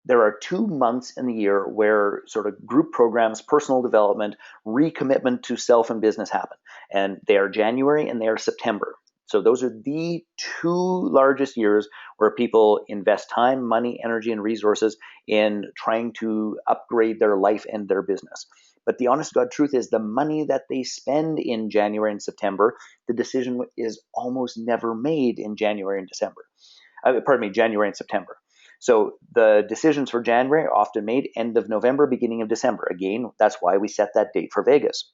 there are 2 months in the year where sort of group programs, personal development, recommitment to self and business happen. And they are January and they are September. So those are the two largest years where people invest time, money, energy, and resources in trying to upgrade their life and their business. But the honest to God truth is the money that they spend in January and September, the decision is almost never made in January and December. January and September. So the decisions for January are often made end of November, beginning of December. Again, that's why we set that date for Vegas.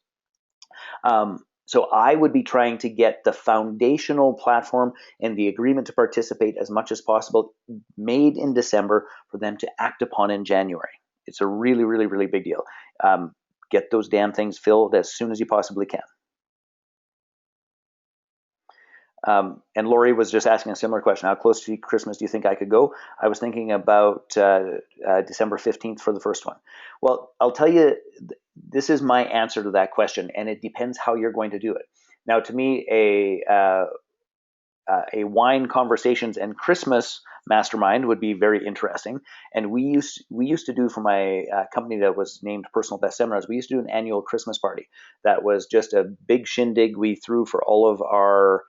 So I would be trying to get the foundational platform and the agreement to participate as much as possible made in December for them to act upon in January. It's a really, really, really big deal. Get those damn things filled as soon as you possibly can. And Lori was just asking a similar question. How close to Christmas do you think I could go? I was thinking about December 15th for the first one. Well, I'll tell you, this is my answer to that question, and it depends how you're going to do it. Now, to me, a wine conversations and Christmas mastermind would be very interesting. And we used to do for my company that was named Personal Best Seminars, we used to do an annual Christmas party that was just a big shindig we threw for all of our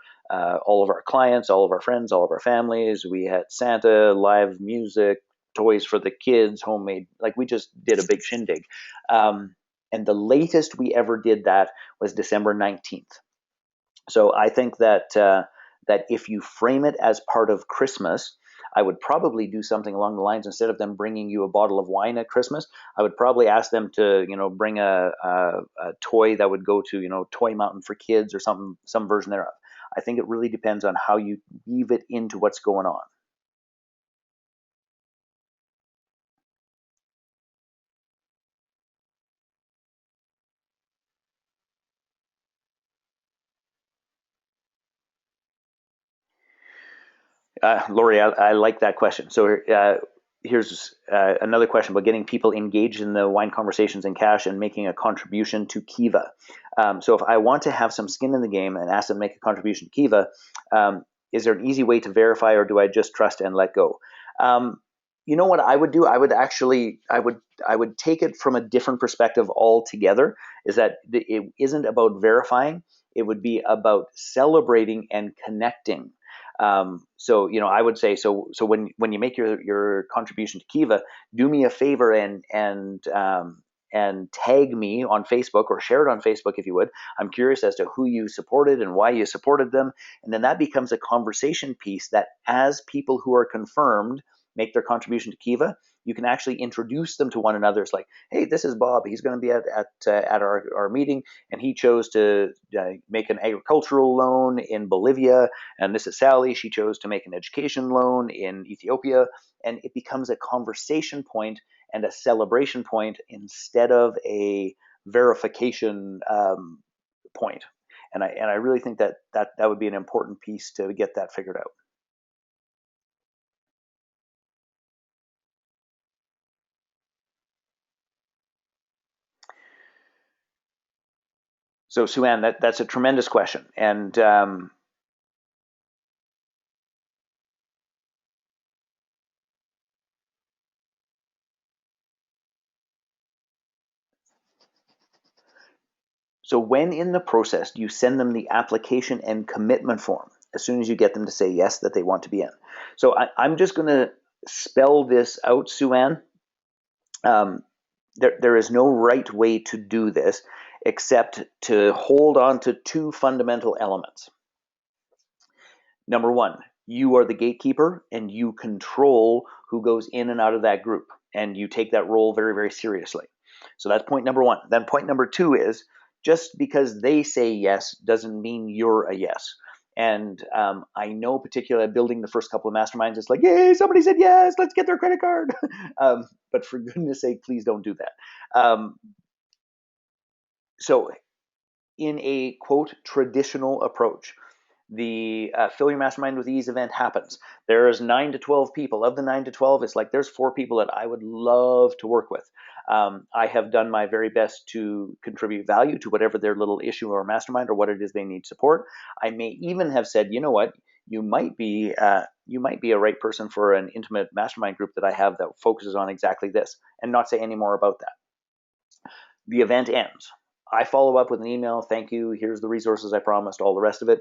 clients, all of our friends, all of our families. We had Santa, live music, toys for the kids, homemade, like we just did a big shindig. And the latest we ever did that was December 19th. So I think that if you frame it as part of Christmas, I would probably do something along the lines, instead of them bringing you a bottle of wine at Christmas, I would probably ask them to, bring a toy that would go to, Toy Mountain for kids or some version thereof. I think it really depends on how you weave it into what's going on. Lori, I like that question. So here's another question about getting people engaged in the wine conversations in cash and making a contribution to Kiva. So if I want to have some skin in the game and ask them to make a contribution to Kiva, is there an easy way to verify, or do I just trust and let go? You know what I would do? I would take it from a different perspective altogether. Is that it isn't about verifying; it would be about celebrating and connecting. So I would say, so when you make your contribution to Kiva, do me a favor and tag me on Facebook, or share it on Facebook if you would. I'm curious as to who you supported and why you supported them, and then that becomes a conversation piece that, as people who are confirmed make their contribution to Kiva, you can actually introduce them to one another. It's like, hey, this is Bob. He's going to be at our meeting, and he chose to make an agricultural loan in Bolivia. And this is Sally. She chose to make an education loan in Ethiopia. And it becomes a conversation point and a celebration point instead of a verification point. And I really think that would be an important piece to get that figured out. So, Sue-Ann, that's a tremendous question. And so when in the process do you send them the application and commitment form as soon as you get them to say yes that they want to be in? So I'm just going to spell this out, Sue-Ann. There is no right way to do this except to hold on to two fundamental elements. Number one, you are the gatekeeper and you control who goes in and out of that group, and you take that role very, very seriously. So that's point number one. Then point number two is, just because they say yes doesn't mean you're a yes. And I know, particularly building the first couple of masterminds, it's like, yay, somebody said yes, let's get their credit card. But for goodness sake, please don't do that. So in a, quote, traditional approach, the Fill Your Mastermind with Ease event happens. There's 9 to 12 people. Of the 9 to 12, it's like there's 4 people that I would love to work with. I have done my very best to contribute value to whatever their little issue or mastermind or what it is they need support. I may even have said, you know what, you might be a right person for an intimate mastermind group that I have that focuses on exactly this, and not say any more about that. The event ends. I follow up with an email. Thank you. Here's the resources I promised, all the rest of it.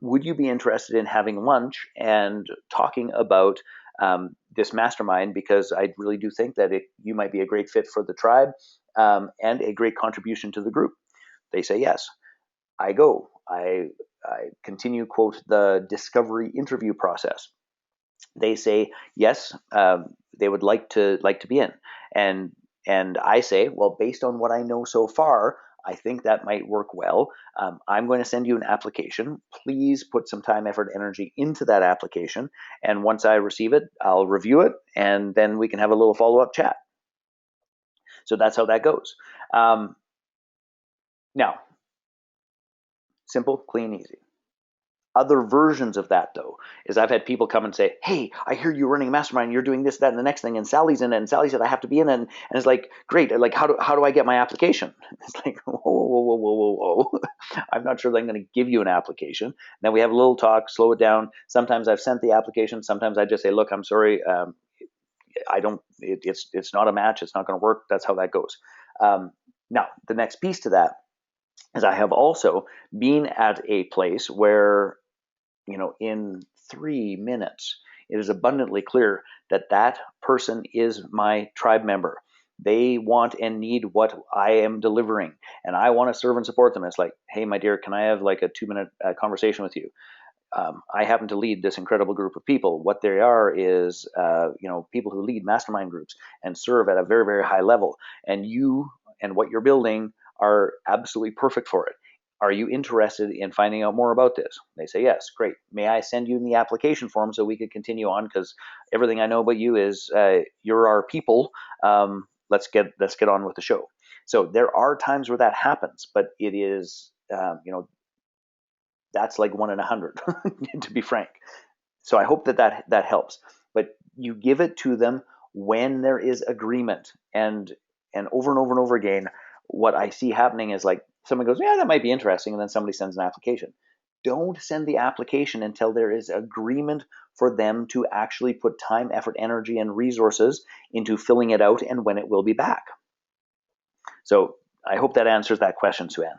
Would you be interested in having lunch and talking about this mastermind? Because I really do think that you might be a great fit for the tribe and a great contribution to the group. They say yes. I go. I continue, quote, the discovery interview process. They say yes, they would like to be in, and I say, well, based on what I know so far, I think that might work well. I'm going to send you an application. Please put some time, effort, energy into that application, and once I receive it, I'll review it, and then we can have a little follow-up chat. So that's how that goes. Now, simple, clean, easy. Other versions of that, though, is I've had people come and say, hey, I hear you're running a mastermind, you're doing this, that, and the next thing, and Sally's in it, and Sally said I have to be in it, and it's like, great, like, how do I get my application? It's like, whoa. I'm not sure that I'm going to give you an application. Then we have a little talk, slow it down. Sometimes I've sent the application. Sometimes I just say, look, I'm sorry, it's not a match, it's not going to work. That's how that goes. Now, the next piece to that is I have also been at a place where, in 3 minutes, it is abundantly clear that that person is my tribe member. They want and need what I am delivering, and I want to serve and support them. It's like, hey, my dear, can I have like a 2-minute conversation with you? I happen to lead this incredible group of people. What they are is, people who lead mastermind groups and serve at a very, very high level. And you and what you're building are absolutely perfect for it. Are you interested in finding out more about this? They say, yes, great. May I send you the application form so we could continue on? Because everything I know about you is you're our people. Let's get on with the show. So there are times where that happens, but it is, that's like 1 in 100, to be frank. So I hope that helps. But you give it to them when there is agreement, and over and over and over again, what I see happening is like someone goes, yeah, that might be interesting, and then somebody sends an application. Don't send the application until there is agreement for them to actually put time, effort, energy, and resources into filling it out and when it will be back. So I hope that answers that question, Sue-Ann.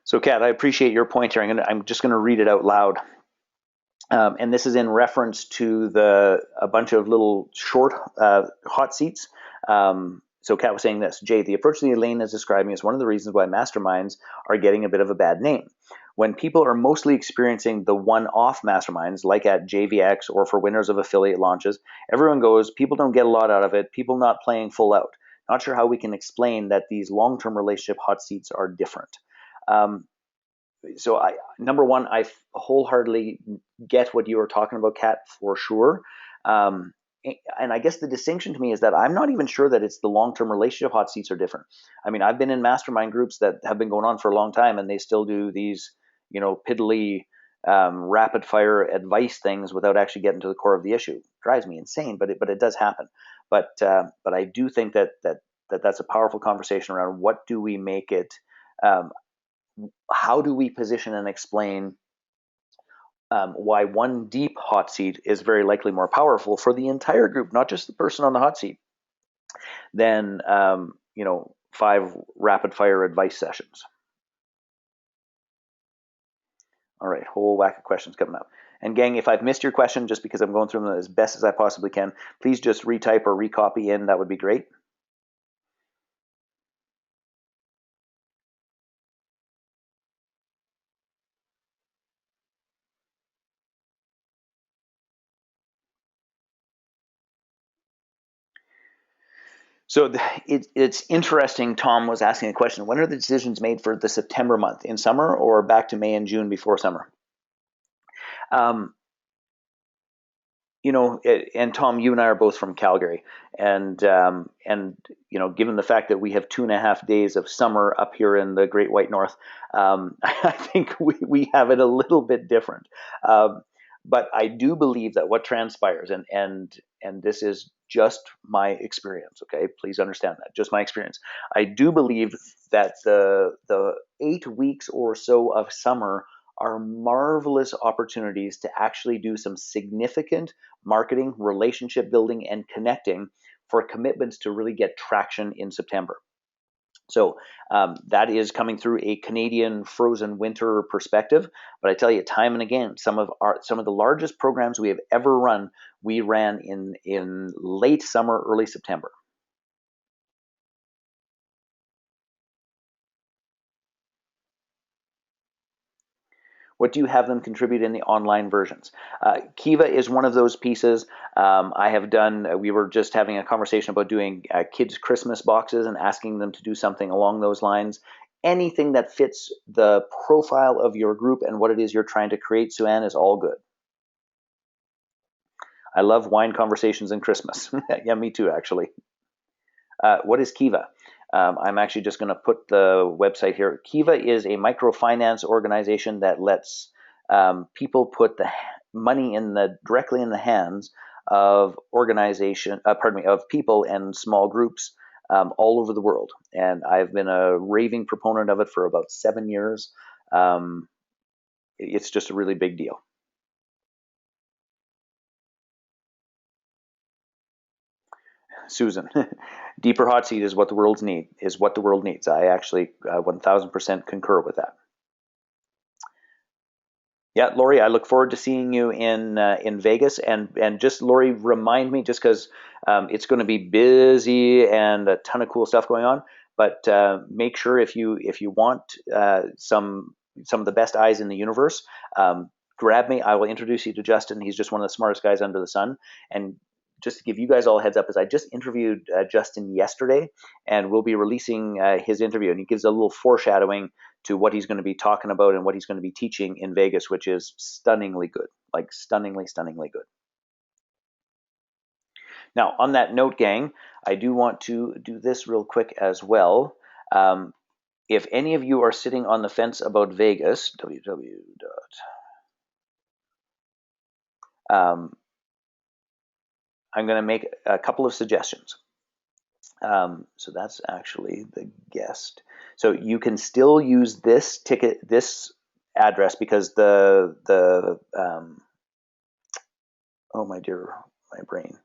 So, Kat, I appreciate your point here. I'm just going to read it out loud. And this is in reference to a bunch of little short hot seats. So Kat was saying this, Jay, the approach that Elaine is describing is one of the reasons why masterminds are getting a bit of a bad name. When people are mostly experiencing the one-off masterminds, like at JVX or for winners of affiliate launches, everyone goes, people don't get a lot out of it, people not playing full out. Not sure how we can explain that these long-term relationship hot seats are different. So number one, I wholeheartedly get what you were talking about, Kat, for sure. And I guess the distinction to me is that I'm not even sure that it's the long-term relationship hot seats are different. I mean, I've been in mastermind groups that have been going on for a long time, and they still do these, piddly, rapid-fire advice things without actually getting to the core of the issue. It drives me insane, but it does happen. But I do think that's a powerful conversation around what do we make it. How do we position and explain why one deep hot seat is very likely more powerful for the entire group, not just the person on the hot seat, than 5 rapid fire advice sessions. All right, whole whack of questions coming up. And gang, if I've missed your question, just because I'm going through them as best as I possibly can, please just retype or recopy in. That would be great. So it's interesting. Tom was asking a question. When are the decisions made for the September month? In summer or back to May and June before summer? And Tom, you and I are both from Calgary, and given the fact that we have 2.5 days of summer up here in the Great White North, I think we have it a little bit different. But I do believe that what transpires, and this is just my experience, okay? Please understand that, just my experience. I do believe that the 8 weeks or so of summer are marvelous opportunities to actually do some significant marketing, relationship building, and connecting for commitments to really get traction in September. So that is coming through a Canadian frozen winter perspective. But I tell you, time and again, some of the largest programs we have ever run, we ran in late summer, early September. What do you have them contribute in the online versions? Kiva is one of those pieces. I have done, we were just having a conversation about doing kids' Christmas boxes and asking them to do something along those lines. Anything that fits the profile of your group and what it is you're trying to create, Sue-Ann, is all good. I love wine conversations and Christmas. Yeah, me too, actually. What is Kiva? I'm actually just going to put the website here. Kiva is a microfinance organization that lets people put the money directly in the hands of of people and small groups all over the world. And I've been a raving proponent of it for about 7 years. It's just a really big deal. Susan, deeper hot seat is what the world needs. I actually 1000% concur with that. Yeah, Lori, I look forward to seeing you in Vegas, and just Lori, remind me, just because it's going to be busy and a ton of cool stuff going on. But make sure if you want some of the best eyes in the universe, grab me. I will introduce you to Justin. He's just one of the smartest guys under the sun. And just to give you guys all a heads up, is I just interviewed Justin yesterday, and we'll be releasing his interview, and he gives a little foreshadowing to what he's going to be talking about and what he's going to be teaching in Vegas, which is stunningly good, like stunningly good. Now, on that note, gang, I do want to do this real quick as well. If any of you are sitting on the fence about Vegas, I'm going to make a couple of suggestions. So that's actually the guest. So you can still use this address, because oh my dear, my brain.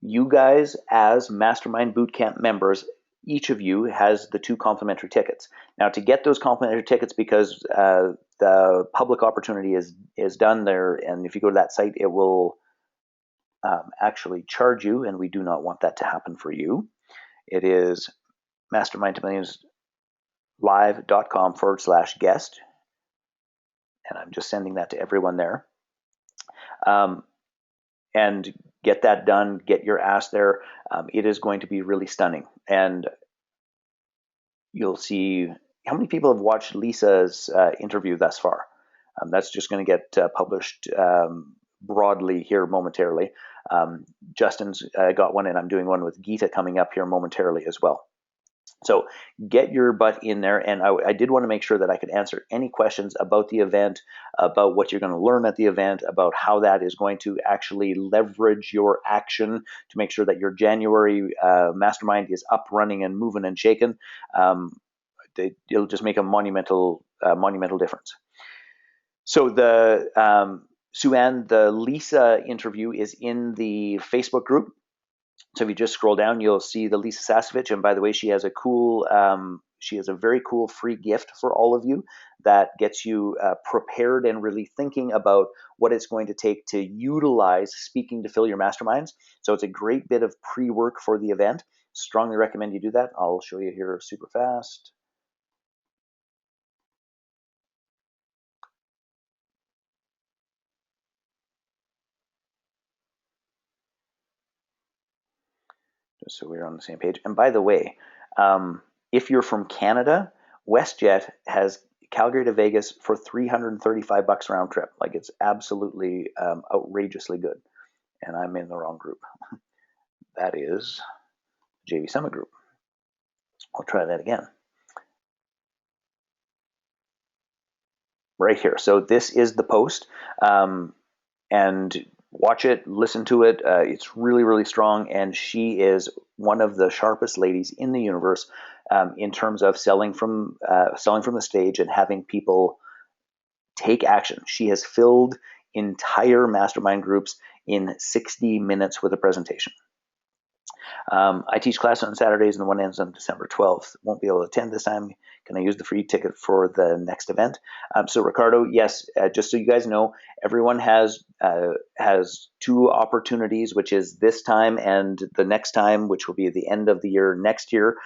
You guys, as Mastermind Bootcamp members, each of you has the 2 complimentary tickets. Now, to get those complimentary tickets, because the public opportunity is done there, and if you go to that site, it will actually charge you, and we do not want that to happen for you. It is mastermindtomillionslive.com/guest, and I'm just sending that to everyone there. And get that done, get your ass there. It is going to be really stunning. And you'll see how many people have watched Lisa's interview thus far. That's just going to get published broadly here momentarily. Justin's got one, and I'm doing one with Geeta coming up here momentarily as well. So get your butt in there, and I did want to make sure that I could answer any questions about the event, about what you're going to learn at the event, about how that is going to actually leverage your action to make sure that your January mastermind is up, running, and moving and shaking. It'll just make a monumental difference. So the Sue-Ann, the Lisa interview is in the Facebook group. So if you just scroll down, you'll see the Lisa Sasevich. And by the way, she has a very cool free gift for all of you that gets you prepared and really thinking about what it's going to take to utilize speaking to fill your masterminds. So it's a great bit of pre-work for the event. Strongly recommend you do that. I'll show you here super fast. Just so we're on the same page. And by the way, if you're from Canada, WestJet has Calgary to Vegas for $335 round trip. Like, it's absolutely outrageously good. And I'm in the wrong group. That is JV Summit Group. I'll try that again. right here. So this is the post, and watch it, listen to it. It's really, really strong, and she is one of the sharpest ladies in the universe in terms of selling from the stage and having people take action. She has filled entire mastermind groups in 60 minutes with a presentation. I teach class on Saturdays, and the one ends on December 12th. Won't be able to attend this time. Can I use the free ticket for the next event? So Ricardo, yes, just so you guys know, everyone has two opportunities, which is this time and the next time, which will be at the end of the year next year.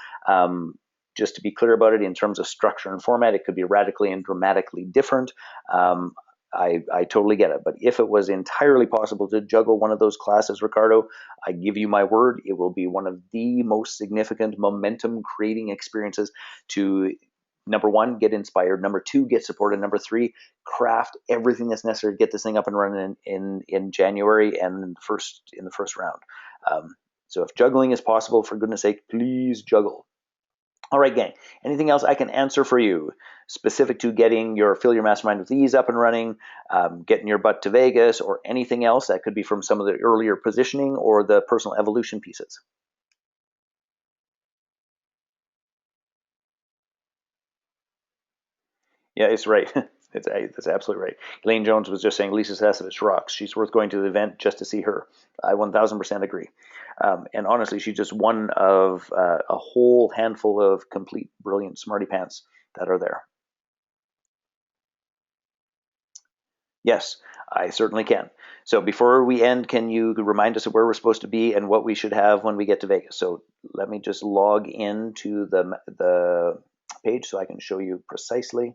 Just to be clear about it, in terms of structure and format, it could be radically and dramatically different. I totally get it. But if it was entirely possible to juggle one of those classes, Ricardo, I give you my word, it will be one of the most significant momentum creating experiences to, number one, get inspired, number two, get supported, number three, craft everything that's necessary to get this thing up and running in January and in the first round. So if juggling is possible, for goodness sake, please juggle. All right, gang. Anything else I can answer for you specific to getting your Fill Your Mastermind with Ease up and running, getting your butt to Vegas, or anything else that could be from some of the earlier positioning or the personal evolution pieces? Yeah, it's right. That's absolutely right. Elaine Jones was just saying Lisa Sasevich rocks. She's worth going to the event just to see her. I 1000% agree. And honestly, she's just one of a whole handful of complete, brilliant smarty pants that are there. Yes, I certainly can. So before we end, can you remind us of where we're supposed to be and what we should have when we get to Vegas? So let me just log into the page so I can show you precisely.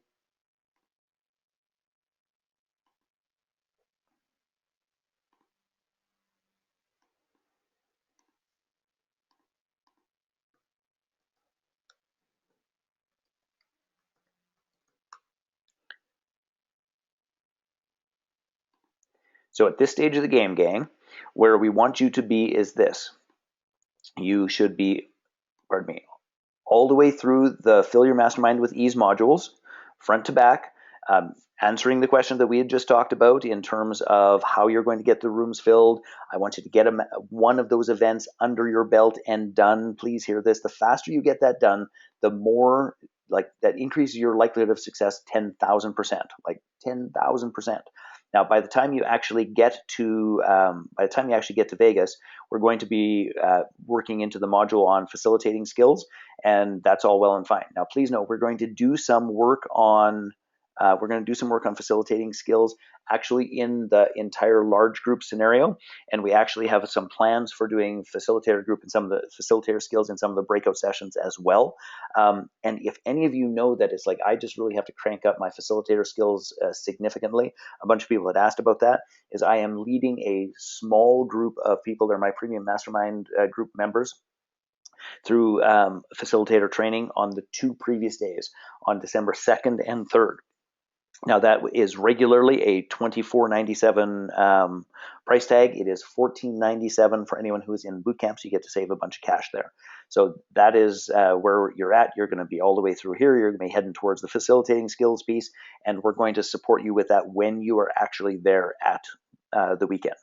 So at this stage of the game, gang, where we want you to be is this. You should be, pardon me, all the way through the Fill Your Mastermind with Ease modules, front to back, answering the question that we had just talked about in terms of how you're going to get the rooms filled. I want you to get one of those events under your belt and done. Please hear this. The faster you get that done, the more, like, that increases your likelihood of success 10,000%, like 10,000%. Now, by the time you actually get to Vegas, we're going to be working into the module on facilitating skills, and that's all well and fine. Now, please note, we're going to do some work on facilitating skills actually in the entire large group scenario, and we actually have some plans for doing facilitator group and some of the facilitator skills in some of the breakout sessions as well. And if any of you know that it's like, I just really have to crank up my facilitator skills significantly, a bunch of people had asked about that, is I am leading a small group of people. They're my premium mastermind group members through facilitator training on the 2 previous days, on December 2nd and 3rd. Now that is regularly a $24.97 price tag. It is $14.97 for anyone who is in boot camp, so you get to save a bunch of cash there. So that is where you're at. You're going to be all the way through here. You're going to be heading towards the facilitating skills piece, and we're going to support you with that when you are actually there at the weekend.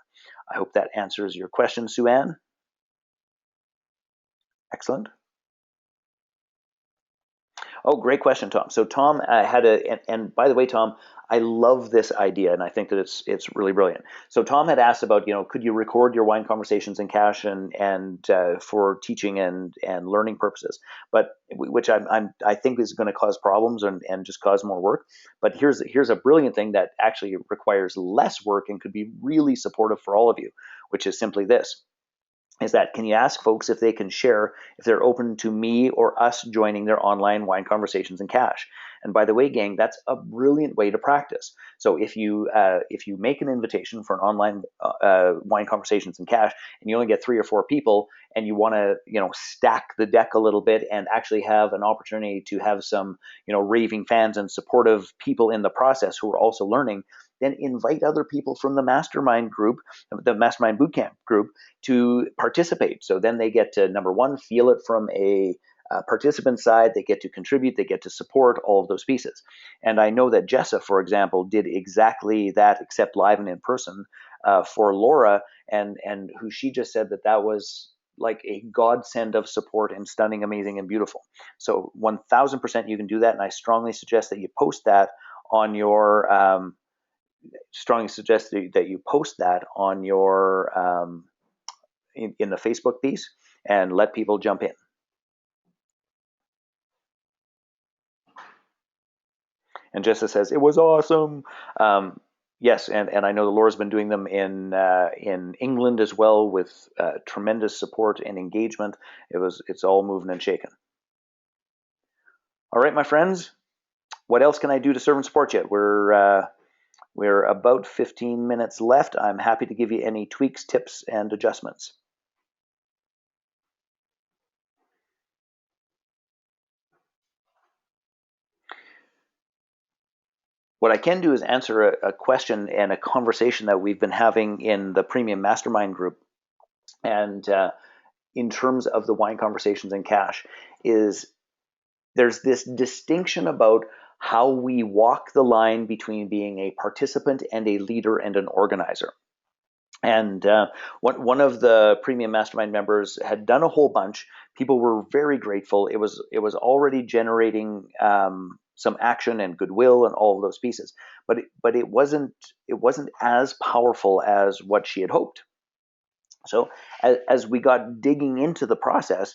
I hope that answers your question, Sue-Ann. Excellent. Oh, great question, Tom. So Tom had and by the way, Tom, I love this idea, and I think that it's really brilliant. So Tom had asked about, could you record your wine conversations in cash and for teaching and learning purposes, but which I think is going to cause problems and just cause more work. But here's a brilliant thing that actually requires less work and could be really supportive for all of you, which is simply this. Is that, can you ask folks if they can share, if they're open to me or us joining their online wine conversations in cash? And by the way, gang, that's a brilliant way to practice. So if you make an invitation for an online wine conversations in cash, and you only get 3 or 4 people, and you want to stack the deck a little bit and actually have an opportunity to have some raving fans and supportive people in the process who are also learning, then invite other people from the mastermind group, the mastermind bootcamp group, to participate. So then they get to, number one, feel it from a participant side, they get to contribute, they get to support, all of those pieces. And I know that Jessa, for example, did exactly that, except live and in person, for Laura, and who she just said that was like a godsend of support and stunning, amazing, and beautiful. So 1000% you can do that, and I strongly suggest that you post that on your in the Facebook piece and let people jump in. And Jessa says it was awesome. Yes, and I know that Laura's been doing them in England as well with tremendous support and engagement. It's all moving and shaking. All right, my friends, what else can I do to serve and support you? We're about 15 minutes left. I'm happy to give you any tweaks, tips, and adjustments. What I can do is answer a question and a conversation that we've been having in the Premium Mastermind group. And in terms of the wine conversations and cash, is there's this distinction about how we walk the line between being a participant and a leader and an organizer. And one of the Premium Mastermind members had done a whole bunch. People were very grateful. It was already generating some action and goodwill and all of those pieces, but it wasn't as powerful as what she had hoped. So as we got digging into the process,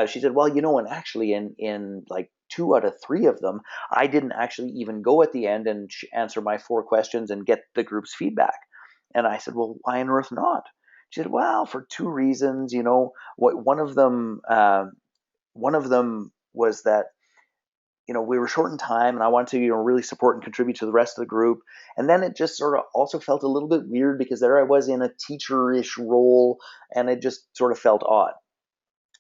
she said, well, and actually in like 2 out of 3 of them, I didn't actually even go at the end and answer my 4 questions and get the group's feedback. And I said, well, why on earth not? She said, well, for 2 reasons. One of them was that we were short in time, and I wanted to really support and contribute to the rest of the group. And then it just sort of also felt a little bit weird because there I was in a teacher-ish role, and it just sort of felt odd.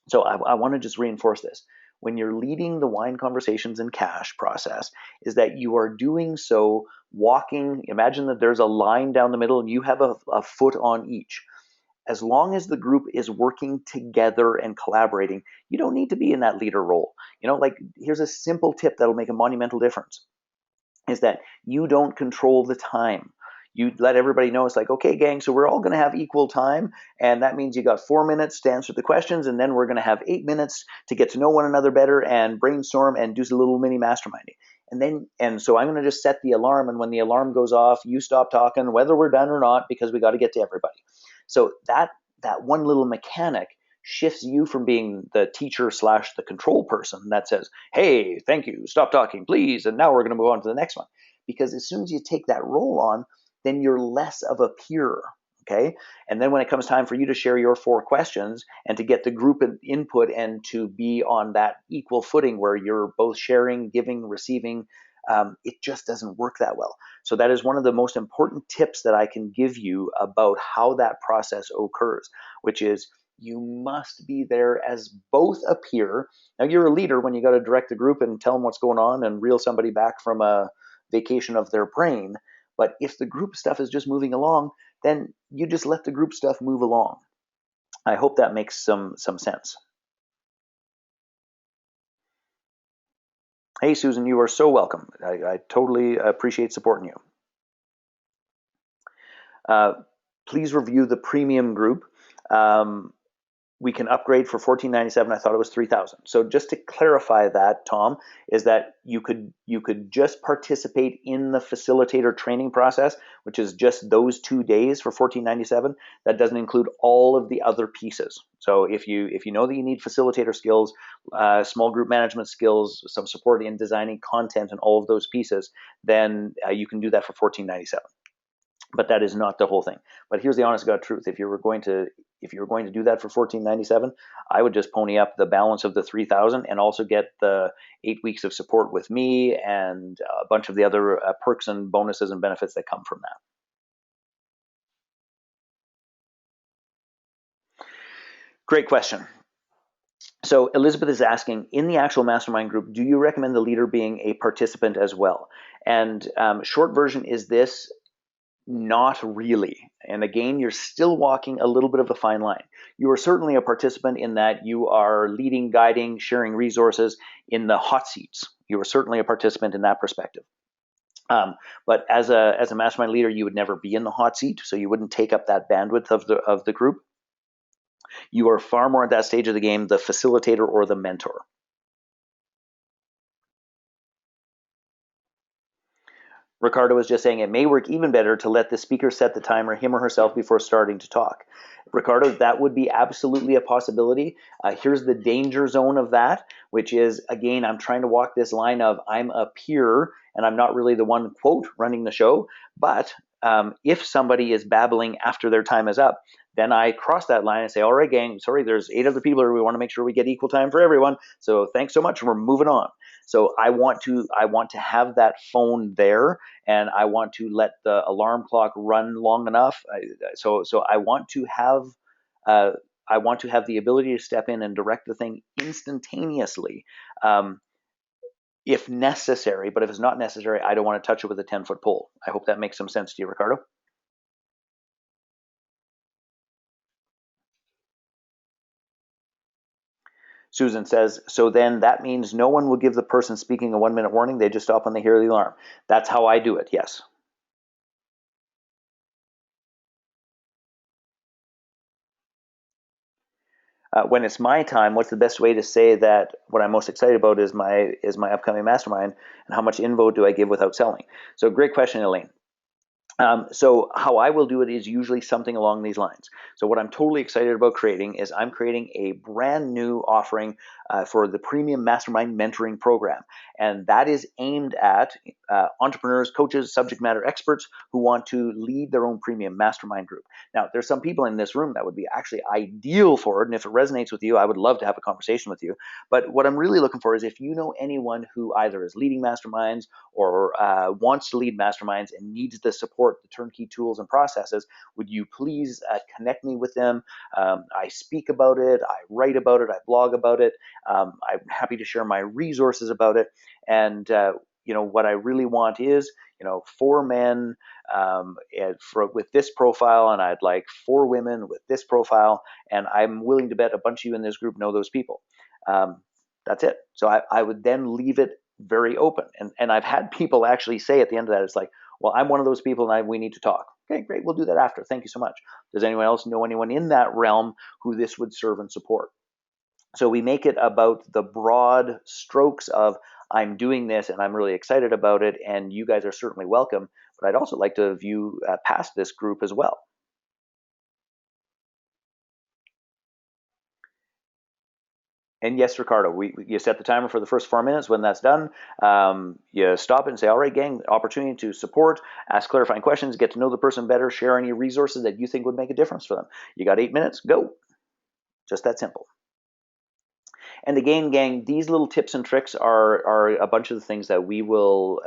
So I want to just reinforce this. When you're leading the wine conversations and cash process, is that you are doing so walking. Imagine that there's a line down the middle and you have a foot on each. As long as the group is working together and collaborating, you don't need to be in that leader role. Like here's a simple tip that'll make a monumental difference, is that you don't control the time. You let everybody know it's like, okay, gang, so we're all going to have equal time, and that means you got 4 minutes to answer the questions, and then we're going to have 8 minutes to get to know one another better and brainstorm and do a little mini masterminding. And so I'm going to just set the alarm, and when the alarm goes off, you stop talking, whether we're done or not, because we got to get to everybody. So that one little mechanic shifts you from being the teacher / the control person that says, hey, thank you, stop talking, please, and now we're going to move on to the next one. Because as soon as you take that role on, then you're less of a peer, okay? And then when it comes time for you to share your 4 questions and to get the group input and to be on that equal footing where you're both sharing, giving, receiving, it just doesn't work that well. So that is one of the most important tips that I can give you about how that process occurs, which is you must be there as both a peer. Now, you're a leader when you got to direct the group and tell them what's going on and reel somebody back from a vacation of their brain. But if the group stuff is just moving along, then you just let the group stuff move along. I hope that makes some sense. Hey, Susan, you are so welcome. I totally appreciate supporting you. Please review the premium group. We can upgrade for $14.97. I thought it was $3,000. So just to clarify that, Tom, is that you could just participate in the facilitator training process, which is just those 2 days for $14.97. That doesn't include all of the other pieces. So if you know that you need facilitator skills, small group management skills, some support in designing content, and all of those pieces, then you can do that for $14.97. But that is not the whole thing. But here's the honest God truth: if you were going to do that for $14.97, I would just pony up the balance of the $3,000 and also get the 8 weeks of support with me and a bunch of the other perks and bonuses and benefits that come from that. Great question. So Elizabeth is asking, in the actual mastermind group, do you recommend the leader being a participant as well? And short version is this: Not really. And again, you're still walking a little bit of a fine line. You are certainly a participant in that you are leading, guiding, sharing resources in the hot seats. You are certainly a participant in that perspective. But as a mastermind leader, you would never be in the hot seat, so you wouldn't take up that bandwidth of the group. You are far more at that stage of the game the facilitator or the mentor. Ricardo was just saying it may work even better to let the speaker set the timer, him or herself, before starting to talk. Ricardo, that would be absolutely a possibility. Here's the danger zone of that, which is, again, I'm trying to walk this line of I'm a peer and I'm not really the one, quote, running the show. But if somebody is babbling after their time is up, then I cross that line and say, all right, gang, sorry, there's 8 other people here. We want to make sure we get equal time for everyone. So thanks so much. We're moving on. So I want to have that phone there, and I want to let the alarm clock run long enough. So I want to have the ability to step in and direct the thing instantaneously, if necessary. But if it's not necessary, I don't want to touch it with a 10-foot pole. I hope that makes some sense to you, Ricardo. Susan says, so then that means no one will give the person speaking a 1-minute warning. They just stop when they hear the alarm. That's how I do it, yes. When it's my time, what's the best way to say that what I'm most excited about is my upcoming mastermind, and how much info do I give without selling? So great question, Elaine. So how I will do it is usually something along these lines. So what I'm totally excited about creating is I'm creating a brand new offering for the Premium Mastermind Mentoring Program. And that is aimed at entrepreneurs, coaches, subject matter experts who want to lead their own premium mastermind group. Now, there's some people in this room that would be actually ideal for it. And if it resonates with you, I would love to have a conversation with you. But what I'm really looking for is if you know anyone who either is leading masterminds or wants to lead masterminds and needs the support, the turnkey tools and processes, would you please connect me with them? I speak about it, I write about it, I blog about it. I'm happy to share my resources about it. And what I really want is 4 men with this profile, and I'd like 4 women with this profile, and I'm willing to bet a bunch of you in this group know those people. That's it. So I would then leave it very open. And I've had people actually say at the end of that, it's like, well, I'm one of those people and we need to talk. Okay, great. We'll do that after. Thank you so much. Does anyone else know anyone in that realm who this would serve and support? So we make it about the broad strokes of I'm doing this and I'm really excited about it, and you guys are certainly welcome. But I'd also like to view past this group as well. And yes, Ricardo, you set the timer for the first 4 minutes. When that's done, you stop and say, all right, gang, opportunity to support, ask clarifying questions, get to know the person better, share any resources that you think would make a difference for them. You got 8 minutes, go. Just that simple. And again, gang, these little tips and tricks are a bunch of the things that we will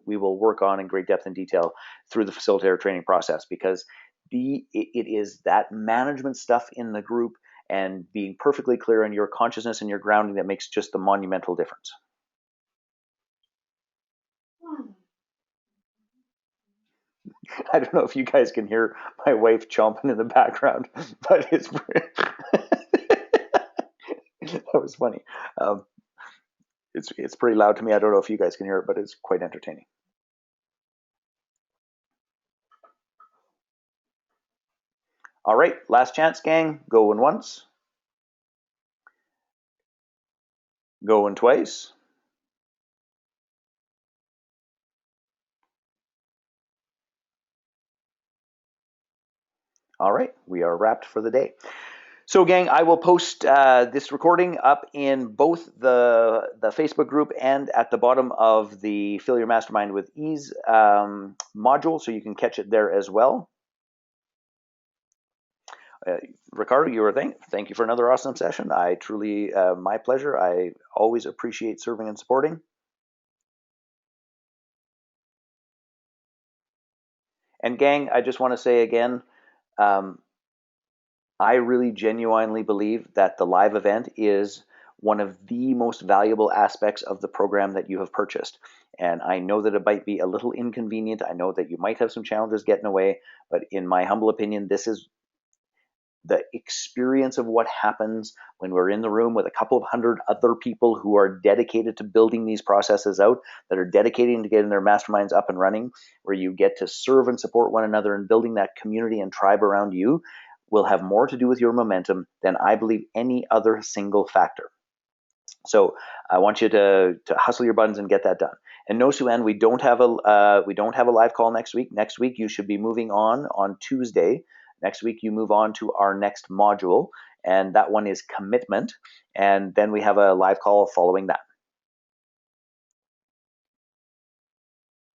work on in great depth and detail through the facilitator training process, because it is that management stuff in the group and being perfectly clear on your consciousness and your grounding that makes just the monumental difference. I don't know if you guys can hear my wife chomping in the background, but it's that was funny. It's pretty loud to me. I don't know if you guys can hear it, but it's quite entertaining. All right, last chance, gang. Going once. Going twice. All right, we are wrapped for the day. So, gang, I will post this recording up in both the Facebook group and at the bottom of the Fill Your Mastermind with Ease module, so you can catch it there as well. Ricardo, you were thank you for another awesome session. I truly, my pleasure. I always appreciate serving and supporting. And gang, I just want to say again, I really genuinely believe that the live event is one of the most valuable aspects of the program that you have purchased. And I know that it might be a little inconvenient. I know that you might have some challenges getting away, but in my humble opinion, this is the experience of what happens when we're in the room with a couple of hundred other people who are dedicated to building these processes out, that are dedicating to getting their masterminds up and running, where you get to serve and support one another and building that community and tribe around you, will have more to do with your momentum than I believe any other single factor. So I want you to hustle your buttons and get that done. And no, Sue-Ann, we don't have a live call next week. Next week you should be moving on Tuesday. Next week you move on to our next module, and that one is commitment. And then we have a live call following that.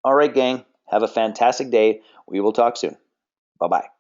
All right, gang. Have a fantastic day. We will talk soon. Bye-bye.